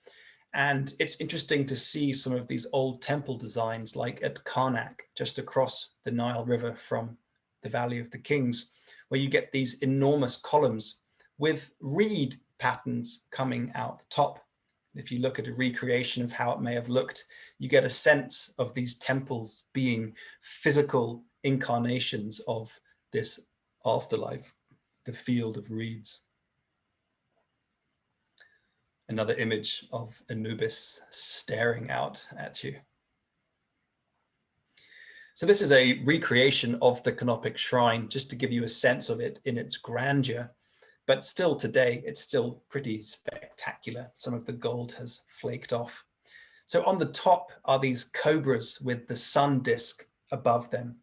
And it's interesting to see some of these old temple designs, like at Karnak, just across the Nile River from the Valley of the Kings, where you get these enormous columns with reed patterns coming out the top. If you look at a recreation of how it may have looked, you get a sense of these temples being physical incarnations of this afterlife, the field of reeds. Another image of Anubis staring out at you. So this is a recreation of the Canopic Shrine, just to give you a sense of it in its grandeur. But still today, it's still pretty spectacular. Some of the gold has flaked off. So on the top are these cobras with the sun disk above them.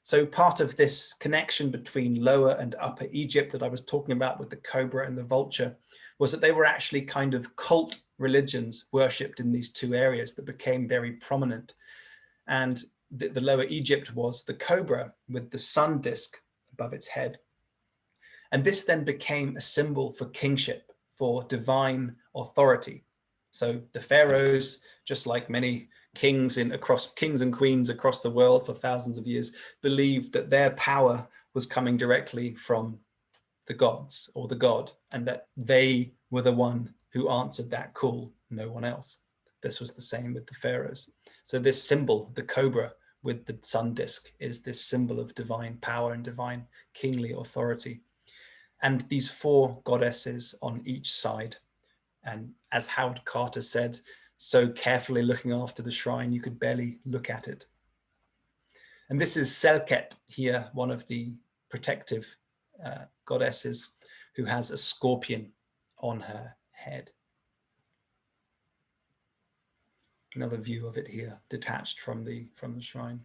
So part of this connection between Lower and Upper Egypt that I was talking about with the cobra and the vulture was that they were actually kind of cult religions worshipped in these two areas that became very prominent. And the Lower Egypt was the cobra with the sun disk above its head. And this then became a symbol for kingship, for divine authority. So the pharaohs, just like many kings and queens across the world for thousands of years, believed that their power was coming directly from the gods or the god, and that they were the one who answered that call, no one else. This was the same with the pharaohs. So this symbol, the cobra with the sun disk, is this symbol of divine power and divine kingly authority. And these four goddesses on each side. And as Howard Carter said, so carefully looking after the shrine, you could barely look at it. And this is Selket here, one of the protective goddesses, who has a scorpion on her head. Another view of it here, detached from the shrine.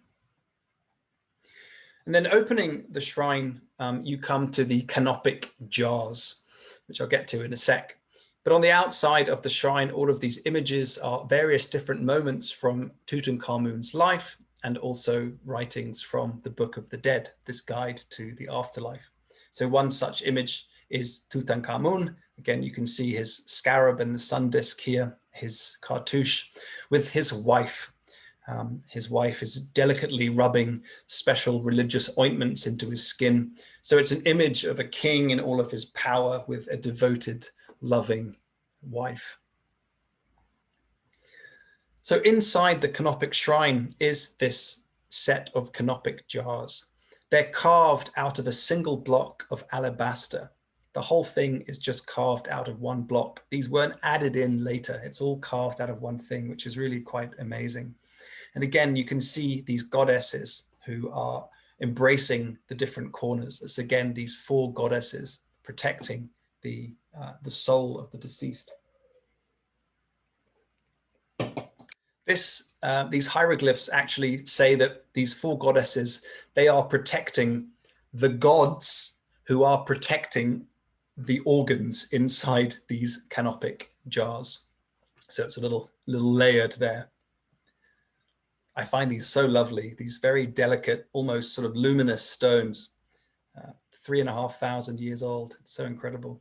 And then opening the shrine, you come to the Canopic Jars, which I'll get to in a sec. But on the outside of the shrine, all of these images are various different moments from Tutankhamun's life, and also writings from the Book of the Dead, this guide to the afterlife. So one such image is Tutankhamun. Again, you can see his scarab and the sun disk here, his cartouche with his wife. His wife is delicately rubbing special religious ointments into his skin. So it's an image of a king in all of his power with a devoted, loving wife. So inside the Canopic Shrine is this set of Canopic jars. They're carved out of a single block of alabaster. The whole thing is just carved out of one block. These weren't added in later. It's all carved out of one thing, which is really quite amazing. And again, you can see these goddesses who are embracing the different corners. It's again, these four goddesses protecting the soul of the deceased. These hieroglyphs actually say that these four goddesses, they are protecting the gods who are protecting the organs inside these canopic jars. So it's a little layered there. I find these so lovely, these very delicate, almost sort of luminous stones, 3,500 years old. It's so incredible.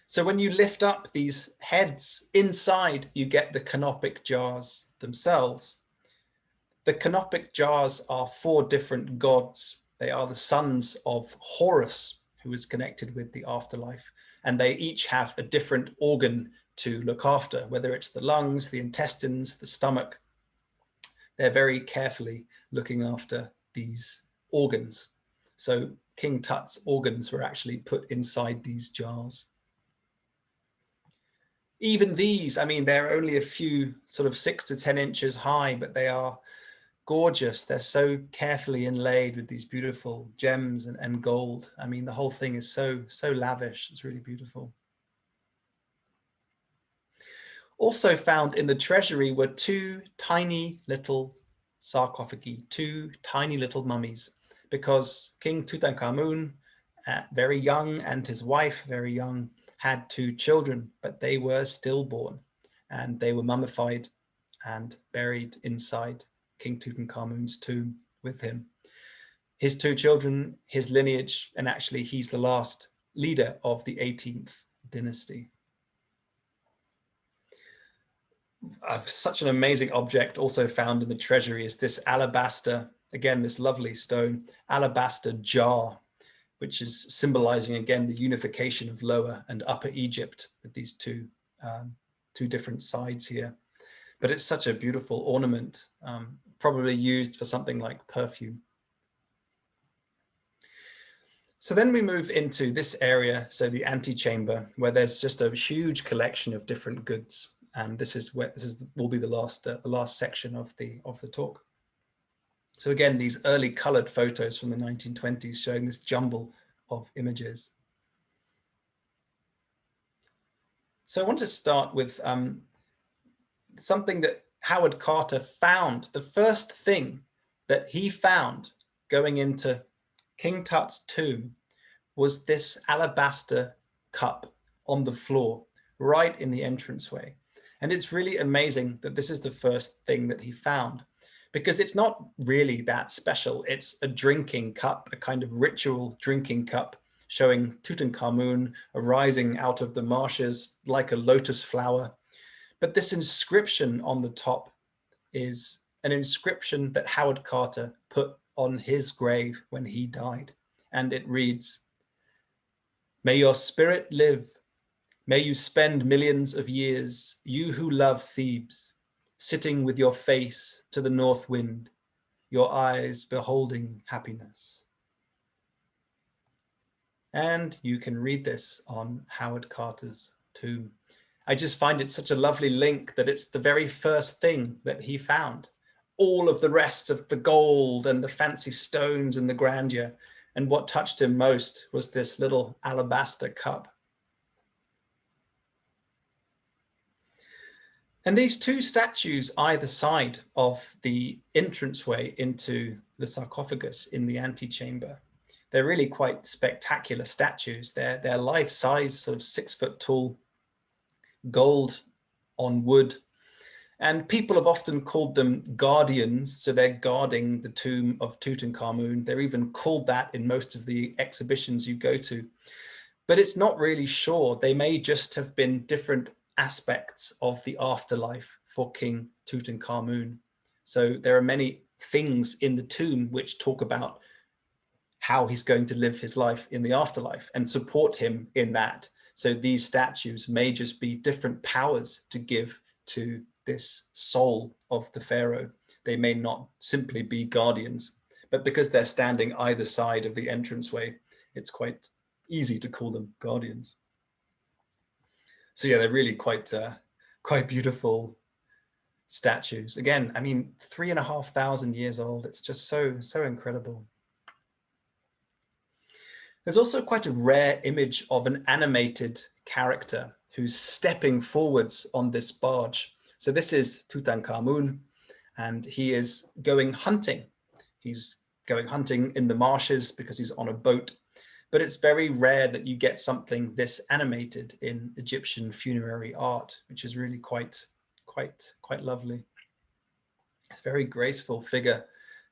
So when you lift up these heads, inside you get the Canopic Jars themselves. The Canopic Jars are 4 different gods. They are the sons of Horus, who is connected with the afterlife, and they each have a different organ to look after, whether it's the lungs, the intestines, the stomach. They're very carefully looking after these organs. So King Tut's organs were actually put inside these jars. Even these, I mean, they're only a few sort of 6 to 10 inches high, but they are gorgeous. They're so carefully inlaid with these beautiful gems and gold. I mean, the whole thing is so lavish. It's really beautiful. Also found in the treasury were 2 tiny little sarcophagi, 2 tiny little mummies, because King Tutankhamun, very young, and his wife, very young, had 2 children, but they were stillborn, and they were mummified and buried inside King Tutankhamun's tomb with him. His 2 children, his lineage, and actually he's the last leader of the 18th dynasty. Such an amazing object also found in the treasury is this alabaster, again, this lovely stone, alabaster jar, which is symbolizing, again, the unification of Lower and Upper Egypt with these two different sides here. But it's such a beautiful ornament, probably used for something like perfume. So then we move into this area, so the antechamber, where there's just a huge collection of different goods. And this will be the last section of the talk. So again, these early colored photos from the 1920s showing this jumble of images. So I want to start with something that Howard Carter found. The first thing that he found going into King Tut's tomb was this alabaster cup on the floor, right in the entranceway. And it's really amazing that this is the first thing that he found, because it's not really that special. It's a drinking cup, a kind of ritual drinking cup, showing Tutankhamun arising out of the marshes like a lotus flower. But this inscription on the top is an inscription that Howard Carter put on his grave when he died. And it reads, "May your spirit live. May you spend millions of years, you who love Thebes, sitting with your face to the north wind, your eyes beholding happiness." And you can read this on Howard Carter's tomb. I just find it such a lovely link that it's the very first thing that he found. All of the rest of the gold and the fancy stones and the grandeur, and what touched him most was this little alabaster cup. And these 2 statues either side of the entranceway into the sarcophagus in the antechamber, they're really quite spectacular statues. They're life-size, sort of 6 foot tall, gold on wood. And people have often called them guardians, so they're guarding the tomb of Tutankhamun. They're even called that in most of the exhibitions you go to. But it's not really sure. They may just have been different aspects of the afterlife for King Tutankhamun. So there are many things in the tomb which talk about how he's going to live his life in the afterlife and support him in that. So these statues may just be different powers to give to this soul of the pharaoh. They may not simply be guardians, but because they're standing either side of the entranceway, it's quite easy to call them guardians. So yeah, they're really quite beautiful statues. Again, I mean, 3,500 years old. It's just so incredible. There's also quite a rare image of an animated character who's stepping forwards on this barge. So this is Tutankhamun, and he is going hunting. He's going hunting in the marshes because he's on a boat. But it's very rare that you get something this animated in Egyptian funerary art, which is really quite quite lovely. It's a very graceful figure.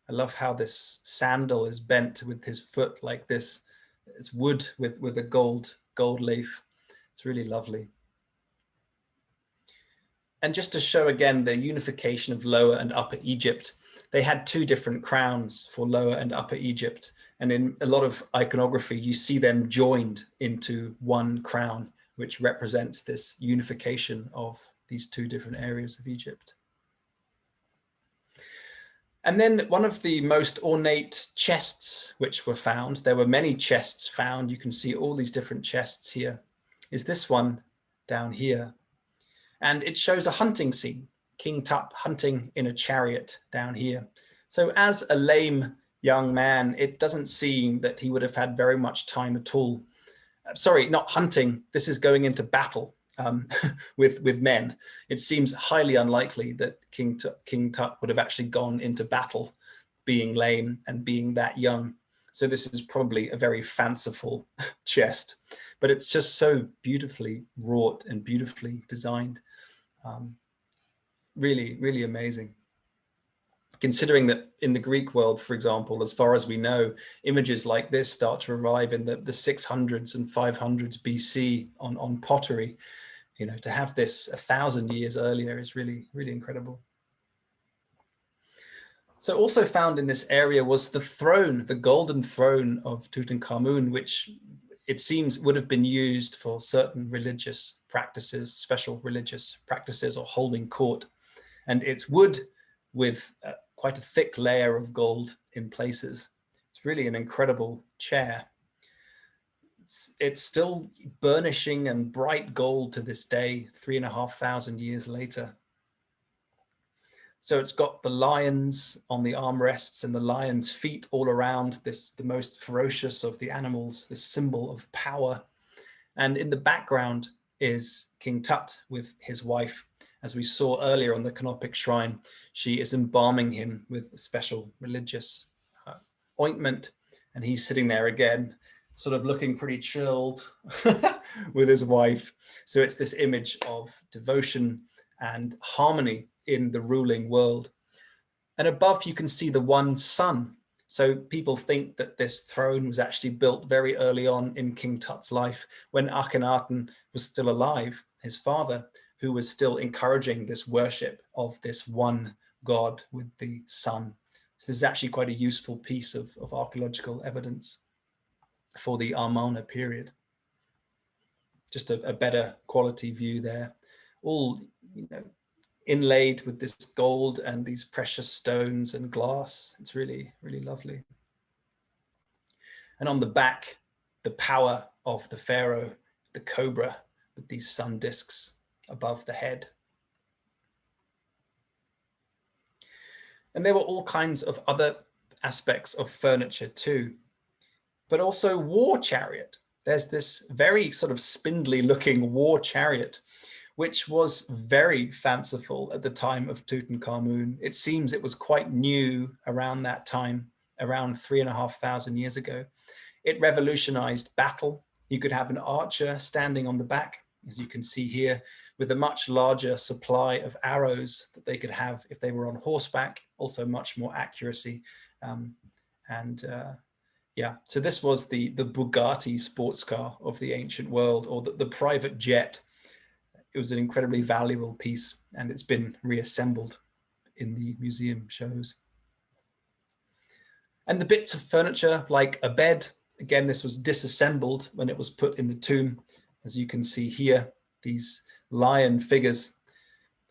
I love how this sandal is bent with his foot like this. It's wood with a gold leaf. It's really lovely. And just to show again the unification of Lower and Upper Egypt, they had two different crowns for Lower and Upper Egypt. And in a lot of iconography, you see them joined into one crown, which represents this unification of these two different areas of Egypt. And then one of the most ornate chests which were found, there were many chests found, you can see all these different chests here, is this one down here. And it shows a hunting scene, King Tut hunting in a chariot down here. So as a lame young man, it doesn't seem that he would have had very much time at all. Sorry, not hunting, this is going into battle with men. It seems highly unlikely that King Tut would have actually gone into battle being lame and being that young. So this is probably a very fanciful chest, but it's just so beautifully wrought and beautifully designed. Really, really amazing. Considering that in the Greek world, for example, as far as we know, images like this start to arrive in the 600s and 500s BC on pottery. You know, to have this 1,000 years earlier is really, really incredible. So also found in this area was the throne, the golden throne of Tutankhamun, which it seems would have been used for certain religious practices, special religious practices, or holding court. And it's wood with quite a thick layer of gold in places. It's really an incredible chair. It's still burnishing and bright gold to this day, 3,500 years later. So it's got the lions on the armrests and the lion's feet all around this, the most ferocious of the animals, this symbol of power. And in the background is King Tut with his wife. As we saw earlier on the Canopic Shrine, she is embalming him with a special religious ointment. And he's sitting there again, sort of looking pretty chilled with his wife. So it's this image of devotion and harmony in the ruling world. And above you can see the one sun. So people think that this throne was actually built very early on in King Tut's life when Akhenaten was still alive, his father, who was still encouraging this worship of this one god with the sun. So this is actually quite a useful piece of archaeological evidence for the Amarna period. Just a better quality view there. All, you know, inlaid with this gold and these precious stones and glass. It's really, really lovely. And on the back, the power of the pharaoh, the cobra with these sun discs above the head. And there were all kinds of other aspects of furniture too, but also war chariot. There's this very sort of spindly looking war chariot, which was very fanciful at the time of Tutankhamun. It seems it was quite new around that time, around 3,500 years ago. It revolutionized battle. You could have an archer standing on the back, as you can see here, with a much larger supply of arrows that they could have if they were on horseback, also much more accuracy. Yeah, so this was the Bugatti sports car of the ancient world, or the private jet. It was an incredibly valuable piece, and it's been reassembled in the museum shows. And the bits of furniture, like a bed, again, this was disassembled when it was put in the tomb. As you can see here, these lion figures,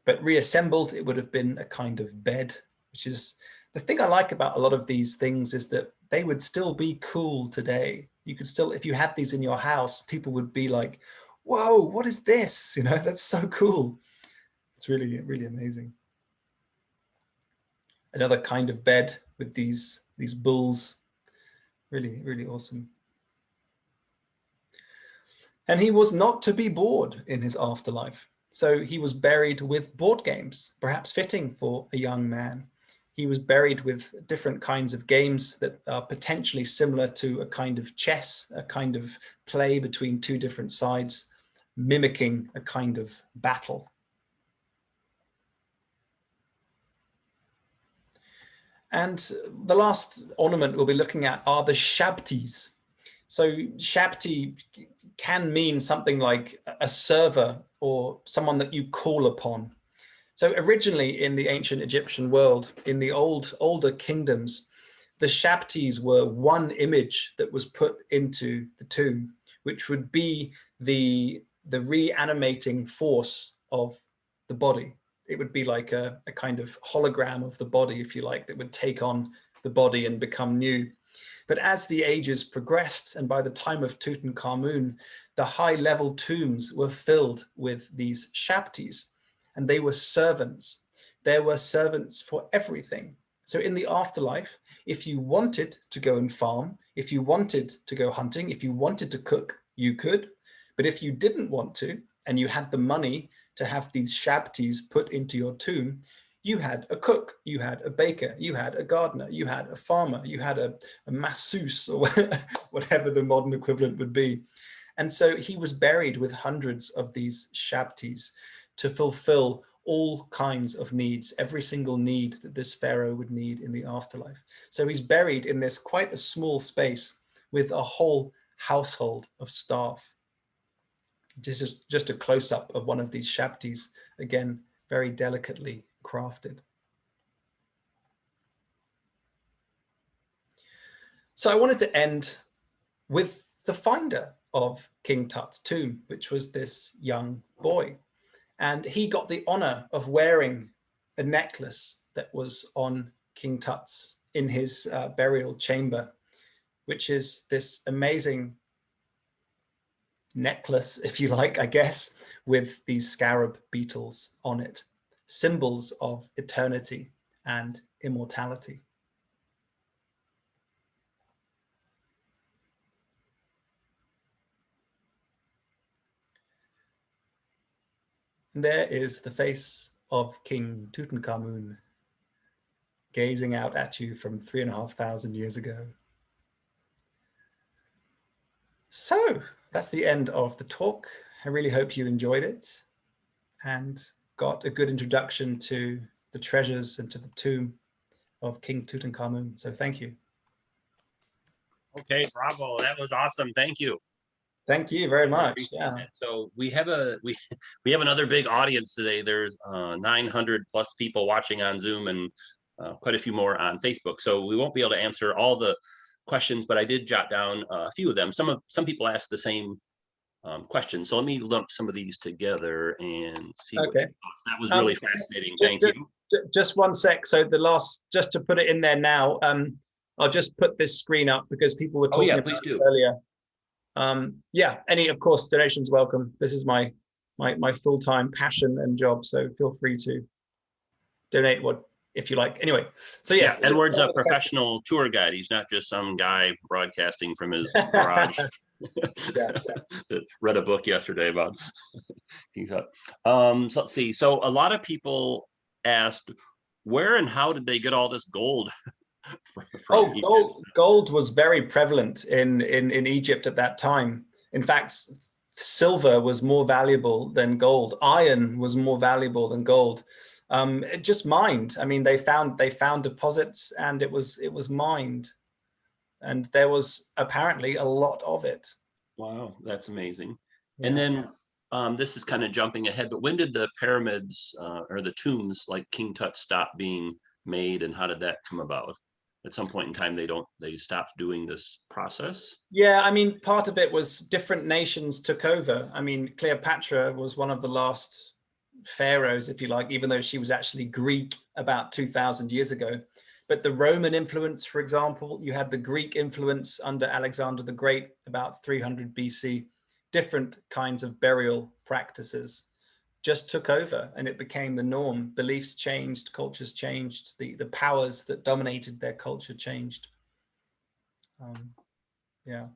but reassembled, it would have been a kind of bed, which is the thing I like about a lot of these things, is that they would still be cool today. You could still, if you had these in your house, people would be like, whoa, what is this? You know, that's so cool. It's really, really amazing. Another kind of bed with these bulls. Really, really awesome. And he was not to be bored in his afterlife. So he was buried with board games, perhaps fitting for a young man. He was buried with different kinds of games that are potentially similar to a kind of chess, a kind of play between two different sides, mimicking a kind of battle. And the last ornament we'll be looking at are the Shabtis. So Shabti can mean something like a server or someone that you call upon. So originally in the ancient Egyptian world, in the older kingdoms, the Shabtis were one image that was put into the tomb, which would be the reanimating force of the body. It would be like a kind of hologram of the body, if you like, that would take on the body and become new. But as the ages progressed, and by the time of Tutankhamun, the high-level tombs were filled with these Shabtis, and they were servants. There were servants for everything. So in the afterlife, if you wanted to go and farm, if you wanted to go hunting, if you wanted to cook, you could. But if you didn't want to, and you had the money to have these Shabtis put into your tomb, you had a cook, you had a baker, you had a gardener, you had a farmer, you had a masseuse, or whatever the modern equivalent would be. And so he was buried with hundreds of these Shabtis to fulfill all kinds of needs, every single need that this pharaoh would need in the afterlife. So he's buried in this quite a small space with a whole household of staff. This is just a close-up of one of these Shabtis, again, very delicately crafted. So I wanted to end with the finder of King Tut's tomb, which was this young boy. And he got the honor of wearing a necklace that was on King Tut's in his burial chamber, which is this amazing necklace, if you like, I guess, with these scarab beetles on it, symbols of eternity and immortality. And there is the face of King Tutankhamun gazing out at you from 3,500 years ago. So that's the end of the talk. I really hope you enjoyed it and got a good introduction to the treasures and to the tomb of King Tutankhamun. So thank you. Okay, bravo. That was awesome. Thank you. Thank you very much. Yeah. So we have another big audience today. There's 900 plus people watching on Zoom and quite a few more on Facebook. So we won't be able to answer all the questions, but I did jot down a few of them. Some people asked the same questions. So let me lump some of these together and see what your thoughts. That was really fascinating. Thank you. Just one sec. So just to put it in there now, I'll just put this screen up because people were talking about it earlier. Yeah, any, of course, donations welcome. This is my full-time passion and job, so feel free to donate if you like. Anyway, so yes. Yeah, Edward's a professional tour guide. He's not just some guy broadcasting from his garage. That read a book yesterday about so let's see. So a lot of people asked, where and how did they get all this gold? Gold was very prevalent in Egypt at that time. In fact, silver was more valuable than gold. Iron was more valuable than gold. It just mined. I mean, they found deposits, and it was mined, and there was apparently a lot of it. Wow, that's amazing. Yeah. And then this is kind of jumping ahead, but when did the pyramids or the tombs like King Tut stop being made, and how did that come about? At some point in time, they stopped doing this process? Yeah, I mean, part of it was different nations took over. I mean, Cleopatra was one of the last pharaohs, if you like, even though she was actually Greek about 2,000 years ago. But the Roman influence, for example, you had the Greek influence under Alexander the Great about 300 BC, different kinds of burial practices just took over, and it became the norm. Beliefs changed, cultures changed, the powers that dominated their culture changed. Yeah.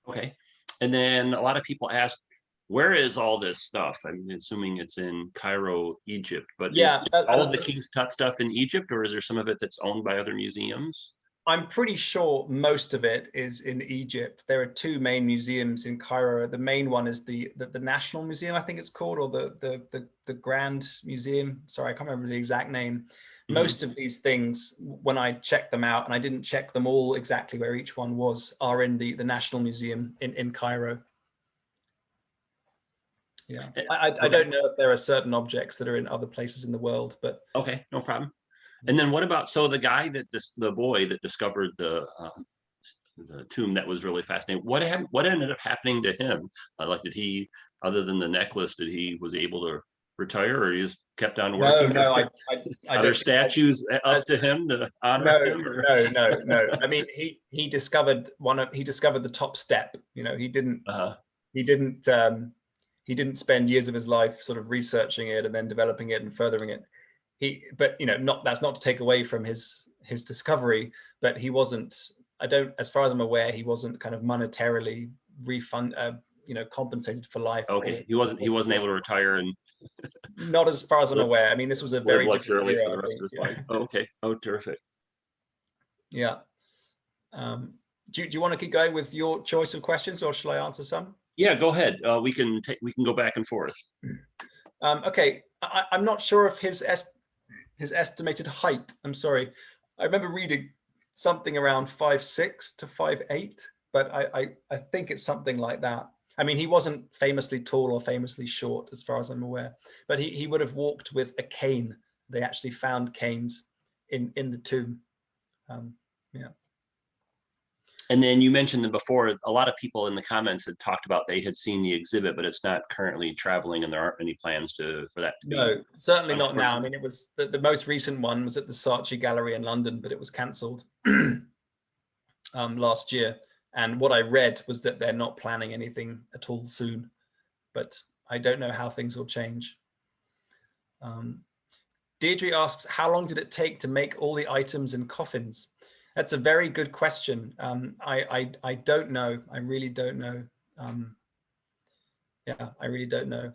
Okay. And then a lot of people ask, where is all this stuff? I'm assuming it's in Cairo, Egypt, but yeah, is all of the King's Tut stuff in Egypt, or is there some of it that's owned by other museums? I'm pretty sure most of it is in Egypt. There are two main museums in Cairo. The main one is the National Museum, I think it's called, or the Grand Museum. Sorry, I can't remember the exact name. most of these things, when I checked them out, and I didn't check them all exactly where each one was, are in the National Museum in Cairo. Yeah, I don't know if there are certain objects that are in other places in the world, but okay, no problem. And then what about, so the guy that the boy that discovered the tomb, that was really fascinating. What ended up happening to him? Like, did he, other than the necklace, did he was able to retire, or he just kept on working? No, I Are there statues up to him to honor him? Or? No. I mean, he discovered the top step. You know, he didn't spend years of his life sort of researching it and then developing it and furthering it. But you know, that's not to take away from his discovery, but he wasn't, as far as I'm aware, he wasn't kind of monetarily compensated for life. Okay, he wasn't able to retire, and not as far as I'm aware. I mean, this was a very different era, for the rest of his life. Oh, okay. Oh, terrific. Yeah. Do you want to keep going with your choice of questions, or shall I answer some? Yeah, go ahead. We can go back and forth. Okay, I'm not sure of his estimated height. I'm sorry. I remember reading something around 5'6" to 5'8", but I think it's something like that. I mean, he wasn't famously tall or famously short, as far as I'm aware, but he would have walked with a cane. They actually found canes in the tomb. Yeah. And then you mentioned that before, a lot of people in the comments had talked about they had seen the exhibit, but it's not currently traveling, and there aren't any plans for that to be. No, certainly not now. I mean, it was the most recent one was at the Saatchi Gallery in London, but it was cancelled last year. And what I read was that they're not planning anything at all soon, but I don't know how things will change. Deirdre asks, how long did it take to make all the items and coffins? That's a very good question. I don't know. I really don't know. Yeah, I really don't know.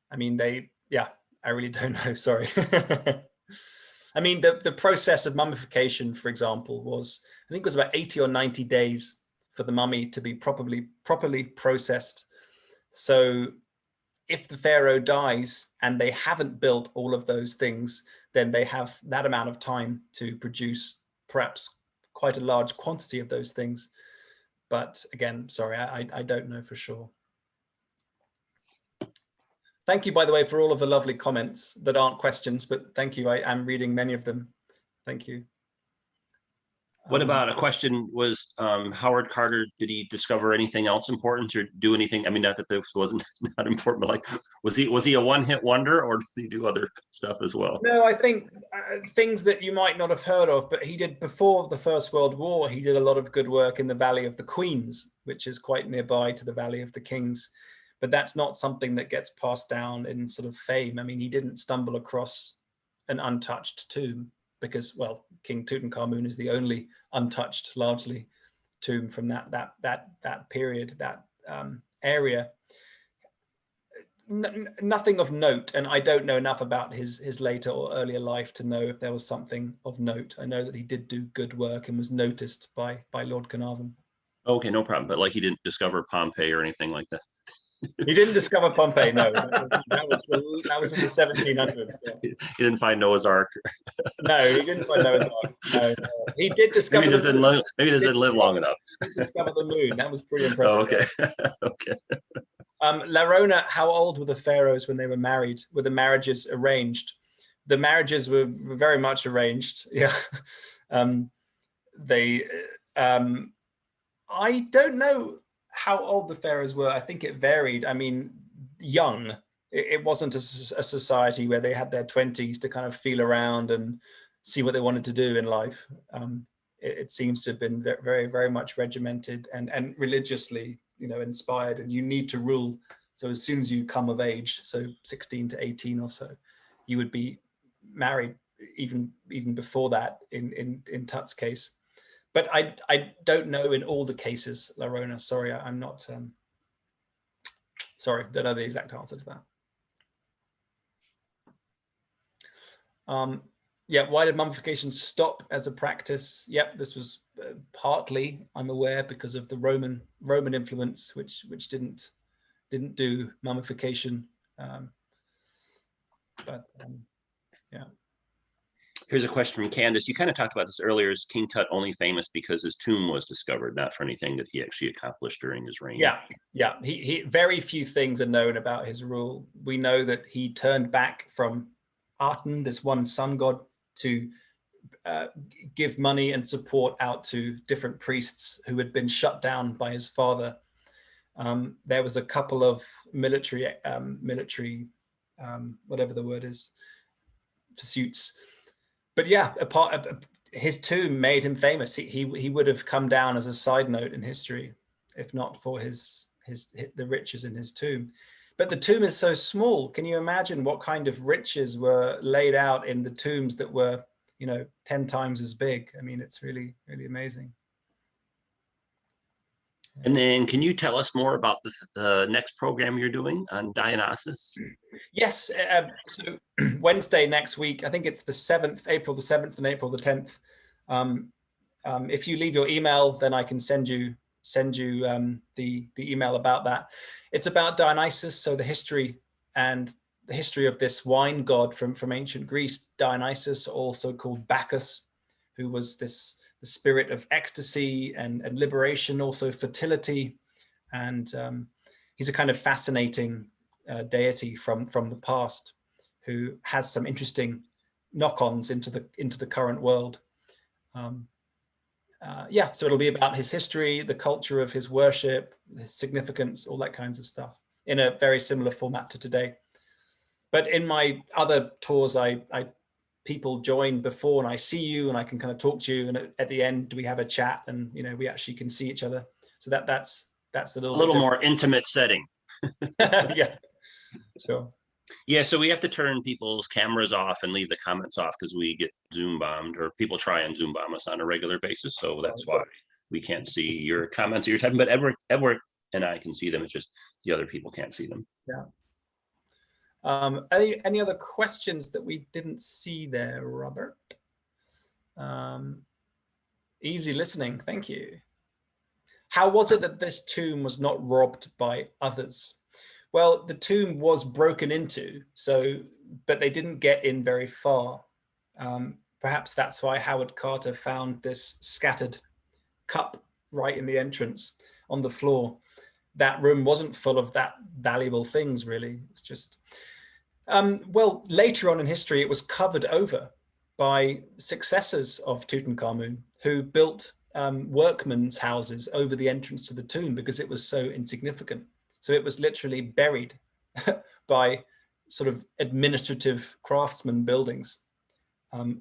I mean, I really don't know. Sorry. I mean, the process of mummification, for example, I think it was about 80 or 90 days for the mummy to be properly processed. So if the pharaoh dies and they haven't built all of those things, then they have that amount of time to produce perhaps quite a large quantity of those things. But again, sorry, I don't know for sure. Thank you, by the way, for all of the lovely comments that aren't questions, but thank you. I am reading many of them. Thank you. What about a question was, Howard Carter, did he discover anything else important or do anything? I mean, not that this wasn't not important, but like, was he a one-hit wonder, or did he do other stuff as well? No, I think things that you might not have heard of, but he did before the First World War. He did a lot of good work in the Valley of the Queens, which is quite nearby to the Valley of the Kings. But that's not something that gets passed down in sort of fame. I mean, he didn't stumble across an untouched tomb because, well, King Tutankhamun is the only untouched, largely, tomb from that period, that area. Nothing of note, and I don't know enough about his later or earlier life to know if there was something of note. I know that he did do good work and was noticed by Lord Carnarvon. Okay, no problem. But like, he didn't discover Pompeii or anything like that. He didn't discover Pompeii. No, that was in the 1700s. Yeah. He didn't find Noah's Ark. No, he didn't find Noah's Ark. No. He did discover. Maybe he doesn't live long enough. He discovered the moon. That was pretty impressive. Oh, okay. Okay. Larona, how old were the pharaohs when they were married? Were the marriages arranged? The marriages were very much arranged. Yeah. I don't know how old the pharaohs were. I think it varied. I mean, young. It wasn't a society where they had their 20s to kind of feel around and see what they wanted to do in life. It seems to have been very, very much regimented and religiously, inspired, and you need to rule. So as soon as you come of age, so 16 to 18 or so, you would be married even before that in Tut's case. But I don't know in all the cases, Larona. Sorry, I'm not. Sorry, don't know the exact answer to that. Yeah, why did mummification stop as a practice? Yep, this was partly, I'm aware, because of the Roman influence, which didn't do mummification. Yeah. Here's a question from Candace. You kind of talked about this earlier. Is King Tut only famous because his tomb was discovered, not for anything that he actually accomplished during his reign? Yeah, yeah. He very few things are known about his rule. We know that he turned back from Aten, this one sun god, to give money and support out to different priests who had been shut down by his father. There was a couple of military, whatever the word is, pursuits. But yeah, his tomb made him famous. He would have come down as a side note in history, if not for the riches in his tomb. But the tomb is so small. Can you imagine what kind of riches were laid out in the tombs that were, 10 times as big? I mean, it's really, really amazing. And then can you tell us more about the next program you're doing on Dionysus? Yes. So Wednesday next week, I think it's the 7th, April the 7th and April the 10th. If you leave your email, then I can send you the email about that. It's about Dionysus, so the history of this wine god from ancient Greece, Dionysus, also called Bacchus, who was the spirit of ecstasy and liberation, also fertility. And he's a kind of fascinating deity from the past who has some interesting knock-ons into the current world. Yeah, so it'll be about his history, the culture of his worship, his significance, all that kinds of stuff, in a very similar format to today. But in my other tours, people join before and I see you and I can kind of talk to you, and at the end we have a chat and we actually can see each other. So that's a little more intimate setting. Yeah, sure. Yeah, so we have to turn people's cameras off and leave the comments off because we get Zoom bombed, or people try and Zoom bomb us on a regular basis. So that's why we can't see your comments that you're typing, but Edward and I can see them. It's just the other people can't see them. Yeah. Any other questions that we didn't see there, Robert? Easy listening, thank you. How was it that this tomb was not robbed by others? Well, the tomb was broken into, but they didn't get in very far. Perhaps that's why Howard Carter found this scattered cup right in the entrance on the floor. That room wasn't full of that valuable things, really. It's just, well, later on in history, it was covered over by successors of Tutankhamun, who built workmen's houses over the entrance to the tomb because it was so insignificant. So it was literally buried by sort of administrative craftsman buildings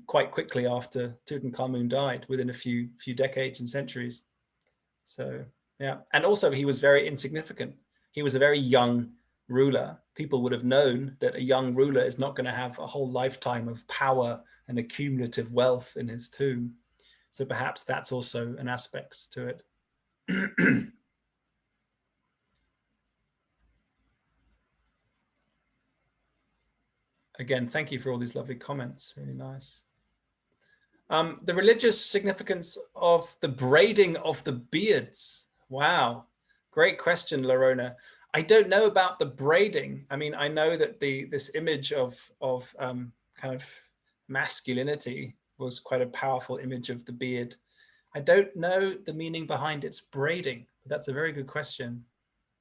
quite quickly after Tutankhamun died, within a few decades and centuries. So yeah, and also he was very insignificant. He was a very young ruler. People would have known that a young ruler is not going to have a whole lifetime of power and accumulative wealth in his tomb. So perhaps that's also an aspect to it. Again, thank you for all these lovely comments. Really nice. The religious significance of the braiding of the beards. Wow, great question, Lorona. I don't know about the braiding. I mean, I know that this image of kind of masculinity was quite a powerful image of the beard. I don't know the meaning behind its braiding, but that's a very good question.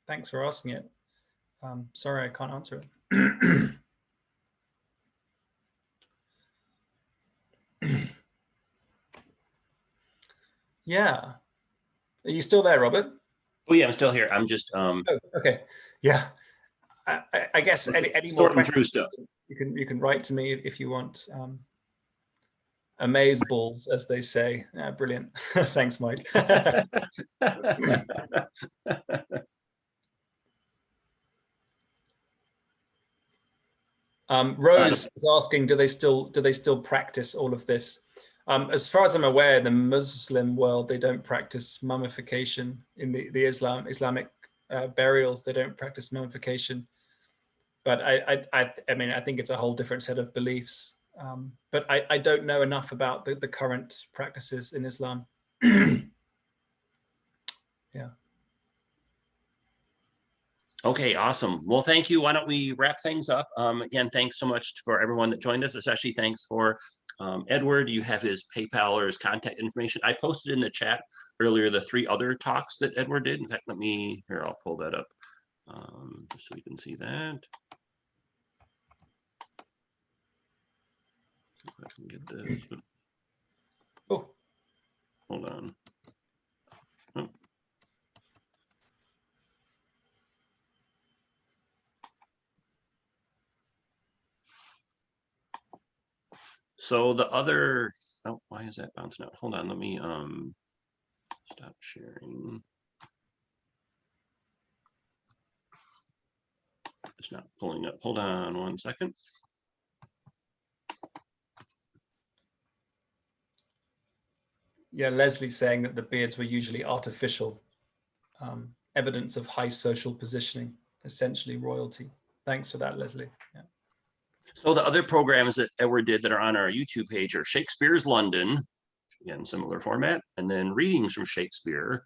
Thanks for asking it. Sorry, I can't answer it. Yeah. Are you still there, Robert? Oh yeah, I'm still here. I'm just Oh, okay. Yeah. I guess any more questions, stuff. You can write to me if you want. Amaze balls, as they say. Yeah, brilliant. Thanks, Mike. Rose is asking, do they still practice all of this? As far as I'm aware, in the Muslim world, they don't practice mummification. In the Islamic burials, they don't practice mummification. But I mean, I think it's a whole different set of beliefs. But I don't know enough about the current practices in Islam. Yeah. Okay, awesome. Well, thank you. Why don't we wrap things up? Again, thanks so much for everyone that joined us, especially thanks for Edward, you have his PayPal or his contact information. I posted in the chat earlier the 3 other talks that Edward did. In fact, I'll pull that up just so you can see that. If I can get this. Oh, Hold on. Oh. So the other, oh, why is that bouncing out? Hold on, let me stop sharing. It's not pulling up. Hold on 1 second. yeah, Leslie's saying that the beards were usually artificial, evidence of high social positioning, essentially royalty. Thanks for that, Leslie. Yeah. So the other programs that Edward did that are on our YouTube page are Shakespeare's London, again, similar format, and then readings from Shakespeare,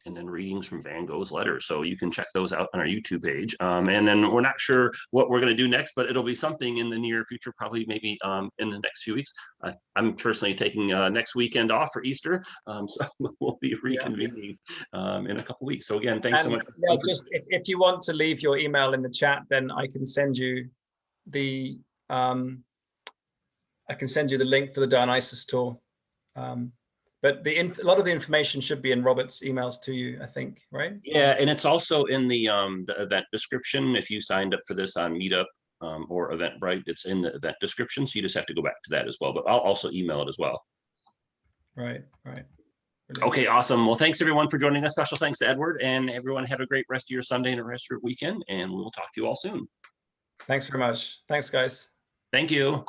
and then readings from Van Gogh's letters. So you can check those out on our YouTube page. And then we're not sure what we're going to do next, but it'll be something in the near future, probably maybe in the next few weeks. I'm personally taking next weekend off for Easter. So we'll be reconvening in a couple weeks. So again, thanks so much. Yeah, just if you want to leave your email in the chat, then I can send you the link for the Dionysus tour. But a lot of the information should be in Robert's emails to you, I think, right? Yeah, and it's also in the event description. If you signed up for this on Meetup or Eventbrite, it's in the event description. So you just have to go back to that as well. But I'll also email it as well. Right. Brilliant. Okay, awesome. Well, thanks everyone for joining us. Special thanks to Edward, and everyone have a great rest of your Sunday and the rest of your weekend. And we'll talk to you all soon. Thanks very much. Thanks, guys. Thank you.